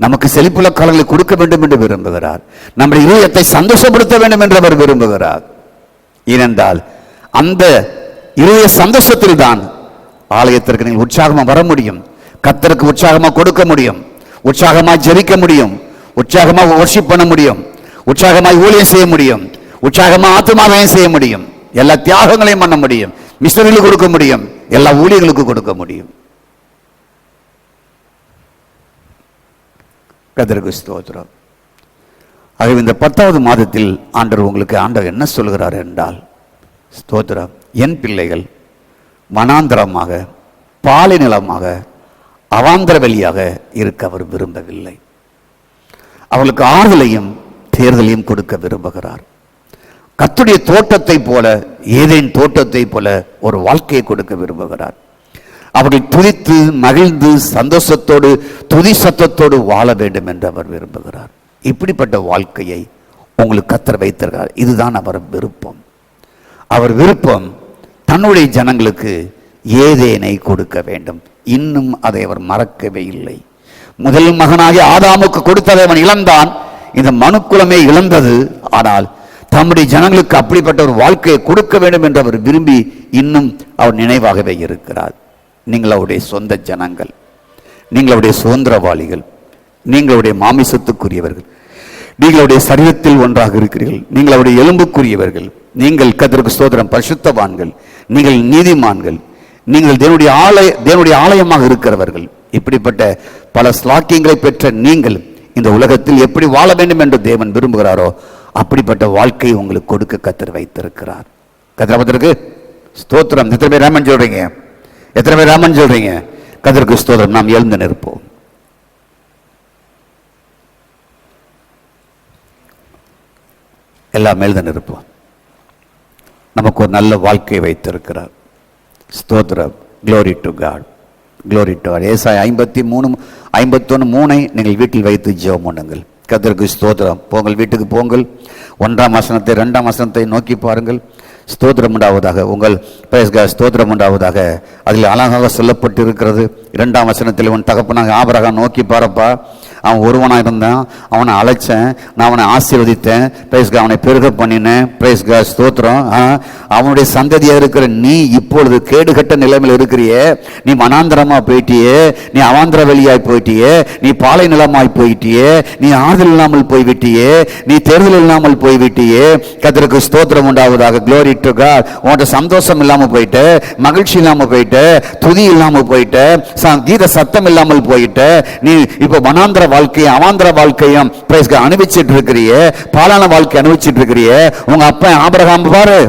நமக்கு செழிப்புள்ள காலங்களை கொடுக்க வேண்டும் என்று விரும்புகிறார். நம்முடைய இதயத்தை சந்தோஷப்படுத்த வேண்டும் என்று அவர் விரும்புகிறார். ஏனென்றால் அந்த இதய சந்தோஷத்தில் தான் ஆலயத்திற்கு நீங்கள் உற்சாகமாக வர முடியும், கர்த்தருக்கு உற்சாகமாக கொடுக்க முடியும், உற்சாகமாக ஜெபிக்க முடியும், உற்சாகமாக வொர்ஷிப் பண்ண முடியும், உற்சாகமாக ஊழியம் செய்ய முடியும், உற்சாகமாக ஆத்துமாவையும் செய்ய முடியும், எல்லா தியாகங்களையும் பண்ண முடியும், மிஷனரிகளுக்கு கொடுக்க முடியும், எல்லா ஊழியர்களுக்கு கொடுக்க முடியும். கர்த்தருக்கு ஸ்தோத்திரம். ஆகவே இந்த 10வது மாதத்தில் ஆண்டவர் என்ன சொல்கிறார் என்றால், ஸ்தோத்திரம், என் பிள்ளைகள் வனாந்தரமாக, பாலை நிலமாக, அவாந்தர வெளியாக இருக்க அவர் விரும்பவில்லை. அவர்களுக்கு ஆறுதலையும் தேர்தலையும் கொடுக்க விரும்புகிறார். கர்த்தருடைய தோட்டத்தை போல, ஏதேன் தோட்டத்தை போல ஒரு வாழ்க்கையை கொடுக்க விரும்புகிறார். அவர்கள் துதித்து மகிழ்ந்து சந்தோஷத்தோடு துதி சத்தத்தோடு வாழ வேண்டும் என்று அவர் விரும்புகிறார். இப்படிப்பட்ட வாழ்க்கையை உங்களுக்கு கர்த்தர் வைத்திருக்கிறார். இதுதான் அவர் விருப்பம். அவர் விருப்பம் தன்னுடைய ஜனங்களுக்கு ஏதேனை கொடுக்க வேண்டும். இன்னும் அதை அவர் மறக்கவே இல்லை. முதல் மகனாகிய ஆதாமுக்கு கொடுத்ததை அவன் இழந்தான், இந்த மனுக்குலமே இழந்தது. ஆனால் தம்முடைய ஜனங்களுக்கு அப்படிப்பட்ட ஒரு வாழ்க்கையை கொடுக்க வேண்டும் என்று அவர் விரும்பி இன்னும் அவர் நினைவாகவே இருக்கிறார். நீங்கள் அவருடைய சொந்த ஜனங்கள், நீங்கள் அவருடைய சுதந்திரவாளிகள், நீங்கள் அவருடைய மாமிசத்துக்குரியவர்கள், நீங்கள் அவருடைய சரீரத்தில் ஒன்றாக இருக்கிறீர்கள், நீங்கள் அவருடைய எலும்புக்குரியவர்கள், நீங்கள் கர்த்தருக்கு ஸ்தோத்திரம் பரிசுத்தவான்கள், நீங்கள் நீதிமான்கள், நீங்கள் தேவனுடைய ஆலயமாக இருக்கிறவர்கள். இப்படிப்பட்ட பல ஸ்லாக்கியங்களை பெற்ற நீங்கள் இந்த உலகத்தில் எப்படி வாழ வேண்டும் என்று தேவன் விரும்புகிறாரோ அப்படிப்பட்ட வாழ்க்கையை உங்களுக்கு கொடுக்க கர்த்தர் வைத்திருக்கிறார். கர்த்தருக்கு ஸ்தோத்திரம். எத்தனை பேர் ராமன் சொல்றீங்க? எத்தனை பேர் ராமன் சொல்றீங்க? கர்த்தருக்கு ஸ்தோத்திரம். நாம் எழுந்து நிற்போம். எல்லாம் எழுந்து நிற்போம். நமக்கு ஒரு நல்ல வாழ்க்கையை வைத்திருக்கிறார். ஸ்தோத்திரம். Glory to God. Glory to God. ஏசாயா 51:3 நீங்கள் வீட்டில் வைத்து ஜெபம் பண்ணுங்கள். கர்த்தருக்கு ஸ்தோத்திரம். போங்கள், வீட்டுக்கு போங்கள். 1ஆம் வசனத்தை 2ஆம் வசனத்தை நோக்கி பாருங்கள். ஸ்தோத்திரம் உண்டாவதாக. உங்கள் ஸ்தோத்திரம் உண்டாவதாக. அதில் அழகாக சொல்லப்பட்டு இருக்கிறது. 2ஆம் வசனத்தில் உன் தகப்பனாக ஆபிரகாம் நோக்கி பாரப்பா, அவன் ஒருவனாக இருந்தான், அவனை அழைச்சேன், நான் அவனை ஆசீர்வதித்தேன், பிரைஸ் அவனை பெருக பண்ணினேன், பிரைஸ் ஸ்தோத்திரம். அவனுடைய சந்ததியாக இருக்கிற நீ இப்பொழுது கேடுகட்ட நிலைமையில் இருக்கிறியே, நீ மனாந்திரமா போயிட்டியே, நீ அவாந்திர வெளியாய் போயிட்டியே, நீ பாலை நிலமாய் போயிட்டியே, நீ ஆறுதல் இல்லாமல் போய்விட்டியே, நீ தேர்தல் இல்லாமல் போய்விட்டியே. கர்த்தருக்கு ஸ்தோத்திரம் உண்டாவதாக. glory to God. உன்கிட்ட சந்தோஷம் இல்லாமல் போயிட்டு, மகிழ்ச்சி இல்லாமல் போயிட்டு, துதி இல்லாமல் போயிட்டு, கீத சத்தம் இல்லாமல் போயிட்டு, நீ இப்ப மனாந்திர வாழ்க்கையை அவாந்திர வாழ்க்கையும் அனுபவிச்சுட்டு இருக்கிறிய, பாலான வாழ்க்கை அனுபவிச்சுட்டு இருக்கிறிய. உங்க அப்பா ஆபிரகாம் பாரு,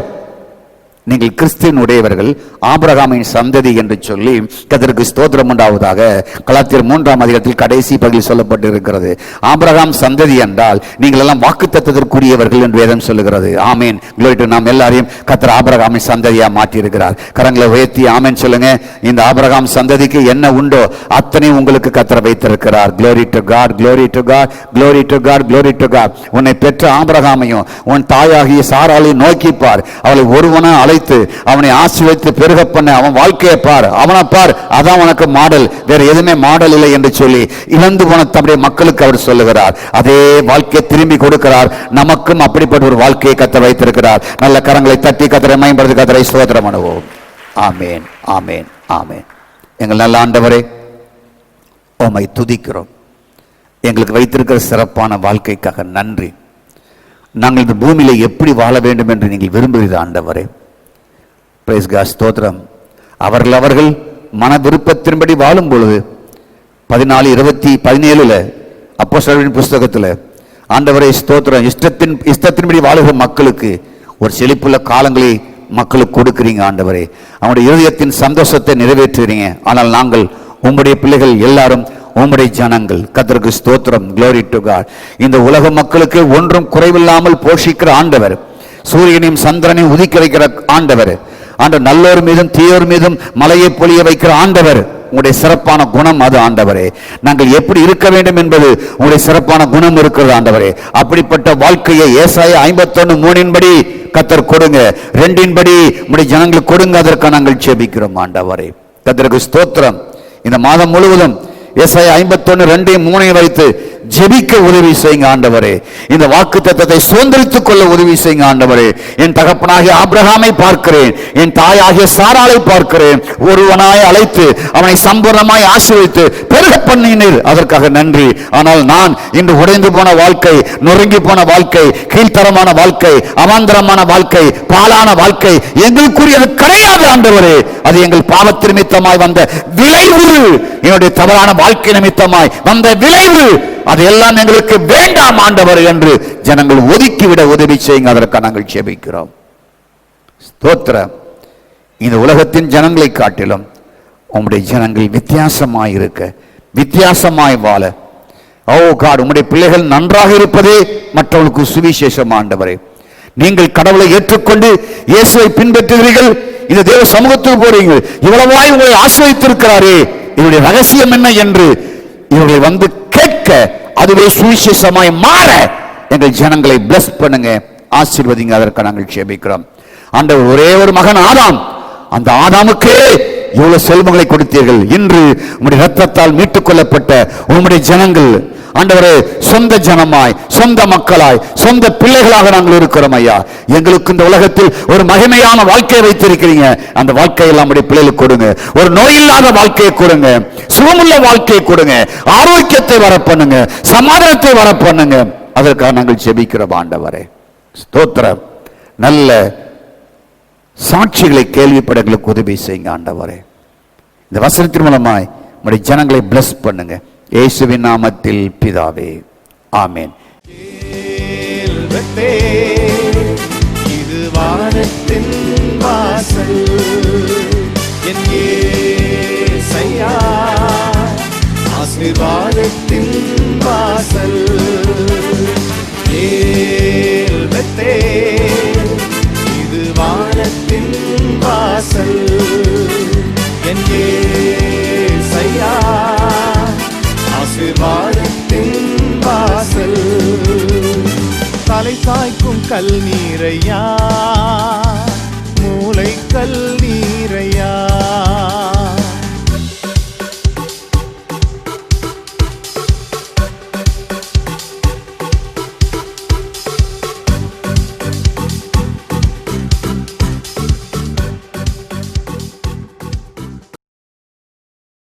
நீங்கள் கிறிஸ்துவின் உடையவர்கள், ஆபிரகாமின் சந்ததி என்று சொல்லி கர்த்தருக்கு ஸ்தோத்திரம் உண்டாவதாக. கலாத்தியர் 3ஆம் அதிகாரத்தில் கடைசி பகுதியில் சொல்லப்பட்டு இருக்கிறது. ஆபிரகாம் சந்ததி என்றால் நீங்கள் எல்லாம் வாக்குத்தத்தத்திற்குரியவர்கள் என்று வேதம் சொல்லுகிறது. ஆமேன். glory to. நாம் எல்லாரையும் கர்த்தர் ஆபிரகாமின் சந்ததியா மாற்றி இருக்கிறார். கரங்களை உயர்த்தி ஆமேன் சொல்லுங்க. இந்த ஆபிரகாம் சந்ததிக்கு என்ன உண்டோ அத்தனை உங்களுக்கு கர்த்தர் வைத்திருக்கிறார். glory to God, glory to God, glory to God, glory to God. உன்னை பெற்ற ஆபிரகாமையும் உன் தாயாகிய சாராளை நோக்கிப்பார், அவளை ஒருவனா அழைத்து அவனை ஆசீர்வதித்து பெருக பண்ண, அவன் வாழ்க்கையை பார், அவனை பார், அதான் உனக்கு மாடல், வேற எதுவுமே மாடல் இல்லை என்று சொல்லி இழந்து போன தம்முடைய மக்களுக்கு அவர் சொல்லுகிறார். அதே வாழ்க்கையை திரும்பி கொடுக்கிறார். நமக்கும் அப்படிப்பட்ட ஒரு வாழ்க்கையை கர்த்தர் வைத்திருக்கிறார். நல்ல கரங்களை தட்டி கர்த்தரை மகிமைப்படுத்தி கர்த்தரை ஸ்தோத்திரம் பண்ணுவோம். ஆமேன், ஆமேன், ஆமேன். எங்கள் நல்ல ஆண்டவரே, உம்மை துதிக்கிறோம். எங்களுக்கு வைத்திருக்கிற சிறப்பான வாழ்க்கைக்காக நன்றி. நாங்கள் இந்த பூமியில எப்படி வாழ வேண்டும் என்று நீங்கள் விரும்புகிறீர்கள் ஆண்டவரே. பிரைஸ் காட், ஸ்தோத்திரம். அவர்கள் மன விருப்பத்தின்படி வாழும் பொழுது 14:17 அப்போஸ்தலரின் புஸ்தகத்தில் ஆண்டவரை ஸ்தோத்திரம், இஷ்டத்தின்படி வாழுகிற மக்களுக்கு ஒரு செழிப்புள்ள காலங்களை மக்களுக்கு கொடுக்குறீங்க ஆண்டவரே. அவனுடைய இருதயத்தின் சந்தோஷத்தை நிறைவேற்றுறீங்க. ஆனால் நாங்கள் உங்களுடைய பிள்ளைகள் எல்லாரும் உம்முடைய ஜனங்கள். கர்த்தருக்கு ஸ்தோத்திரம், glory to God. இந்த உலக மக்களுக்கு ஒன்றும் குறைவில்லாமல் போஷிக்கிற ஆண்டவர், சூரியனையும் சந்திரனையும் உதிக்க வைக்கிற ஆண்டவர், ஆண்டவர் நல்லோர் மீதும் தீயோர் மீதும் மலையை பொழிய வைக்கிற ஆண்டவர். உங்களுடைய சிறப்பான குணம் அது ஆண்டவரே. நாங்கள் எப்படி இருக்க வேண்டும் என்பது உங்களுடைய சிறப்பான குணம் இருக்கிறது ஆண்டவரே. அப்படிப்பட்ட வாழ்க்கையை ஏசாயா 51:3 கர்த்தர் கொடுங்க, 2 உங்களுடைய ஜனங்களுக்கு கொடுங்க. அதற்காக நாங்கள் ஜெபிக்கிறோம் ஆண்டவரே. கர்த்தருக்கு ஸ்தோத்திரம். இந்த மாதம் முழுவதும் ஏசாயா 51:2-3 வைத்து ஜெபிக்க உதவி செய்யுங்க ஆண்டவரே. இந்த வாக்குத்தத்தத்தை சுதந்திரித்துக் கொள்ள உதவி செய்யுங்க ஆண்டவரே. என் தகப்பனாகிய ஆபிரகாமை பார்க்கிறேன், என் தாயாகிய சாராளை பார்க்கிறேன். ஒருவனாய் அழைத்து அவனை சம்பூர்ணமாய் ஆசீர்வதித்து பெருக பண்ணினீர், அதற்காக நன்றி. ஆனால் நான் இன்று உடைந்து போன வாழ்க்கை, நொறுங்கி போன வாழ்க்கை, கீழ்த்தரமான வாழ்க்கை, அவாந்தரமான வாழ்க்கை, பாலான வாழ்க்கை எங்களுக்குரியது கிடையாது ஆண்டவரே. அது எங்கள் பாவத்தின் நிமித்தமாய் வந்த விளைவு, என்னுடைய தவறான வாழ்க்கை நிமித்தமாய் வந்த விளைவு. அதெல்லாம் எங்களுக்கு வேண்டாம் ஆண்டவர் என்று ஜனங்கள் ஒதுக்கிவிட உதவி செய்யுங்க. அதற்காக நாங்கள் ஜெபிக்கிறோம். ஸ்தோத்திரம். இந்த உலகத்தின் ஜனங்களை காட்டிலும் உம்முடைய ஜனங்கள் வித்தியாசமாய் இருக்க, வித்தியாசமாய் வாழ, ஓ காட், உம்முடைய பிள்ளைகள் நன்றாக இருப்பதே மற்றவர்களுக்கு சுவிசேஷம் ஆண்டவரே. நீங்கள் கடவுளை ஏற்றுக்கொண்டு இயேசுவை பின்பற்றுகிறீர்கள், இந்த தேவ சமூகத்துக்கு போறீங்க, இவ்வளவாய் உங்களை ஆசிரியத்திருக்கிறாரே, இதனுடைய ரகசியம் என்ன என்று இவர்களை வந்து கேட்க, அதுவே சுவிசேஷமாய் மாற எங்கள் ஜனங்களை பிளஸ் பண்ணுங்க, ஆசீர்வதிங்க. அதற்காக நாங்கள் ஜெபிக்கிறோம் ஆண்டவர். ஒரே ஒரு மகன் ஆதாம், அந்த ஆதாமுக்கே இவ்வளவு செல்வங்களை கொடுத்தீர்கள். இன்று உம்முடைய ரத்தத்தால் மீட்டுக் கொள்ளப்பட்ட உம்முடைய ஜனங்கள் ஆண்டவரே, சொந்த ஜனமாய், சொந்த மக்களாய், சொந்த பிள்ளைகளாக நாங்கள் இருக்கிறோம் ஐயா. எங்களுக்கு இந்த உலகத்தில் ஒரு மகிமையான வாழ்க்கையை வைத்திருக்கிறீங்க. அந்த வாழ்க்கையை நம்முடைய பிள்ளைகளுக்கு கொடுங்க. ஒரு நோய் இல்லாத வாழ்க்கையை கொடுங்க, சுகமுள்ள வாழ்க்கையை கொடுங்க, ஆரோக்கியத்தை வர பண்ணுங்க, சமாதானத்தை வர பண்ணுங்க. அதற்காக நாங்கள் ஜெபிக்கிறோம் ஆண்டவரே. ஸ்தோத்திரம். நல்ல சாட்சிகளை கேள்விப்படங்களுக்கு உதவி செய்யுங்க ஆண்டவரே. இந்த வசனத்தின் மூலமாய் நம்முடைய ஜனங்களை பிளஸ் பண்ணுங்க, இயேசுவின் நாமத்தில் பிதாவே, ஆமென். இது வானத்தின் வாசல், என் இயேசையா, ஆசீர்வாதத்தின் வாசல். இது வானத்தின் வாசல், என் இயேசையா, ஆசீர்வாதத்தின் வாசல். தலை தாய்க்கும் கல் நீரையா, மூளைக்கல்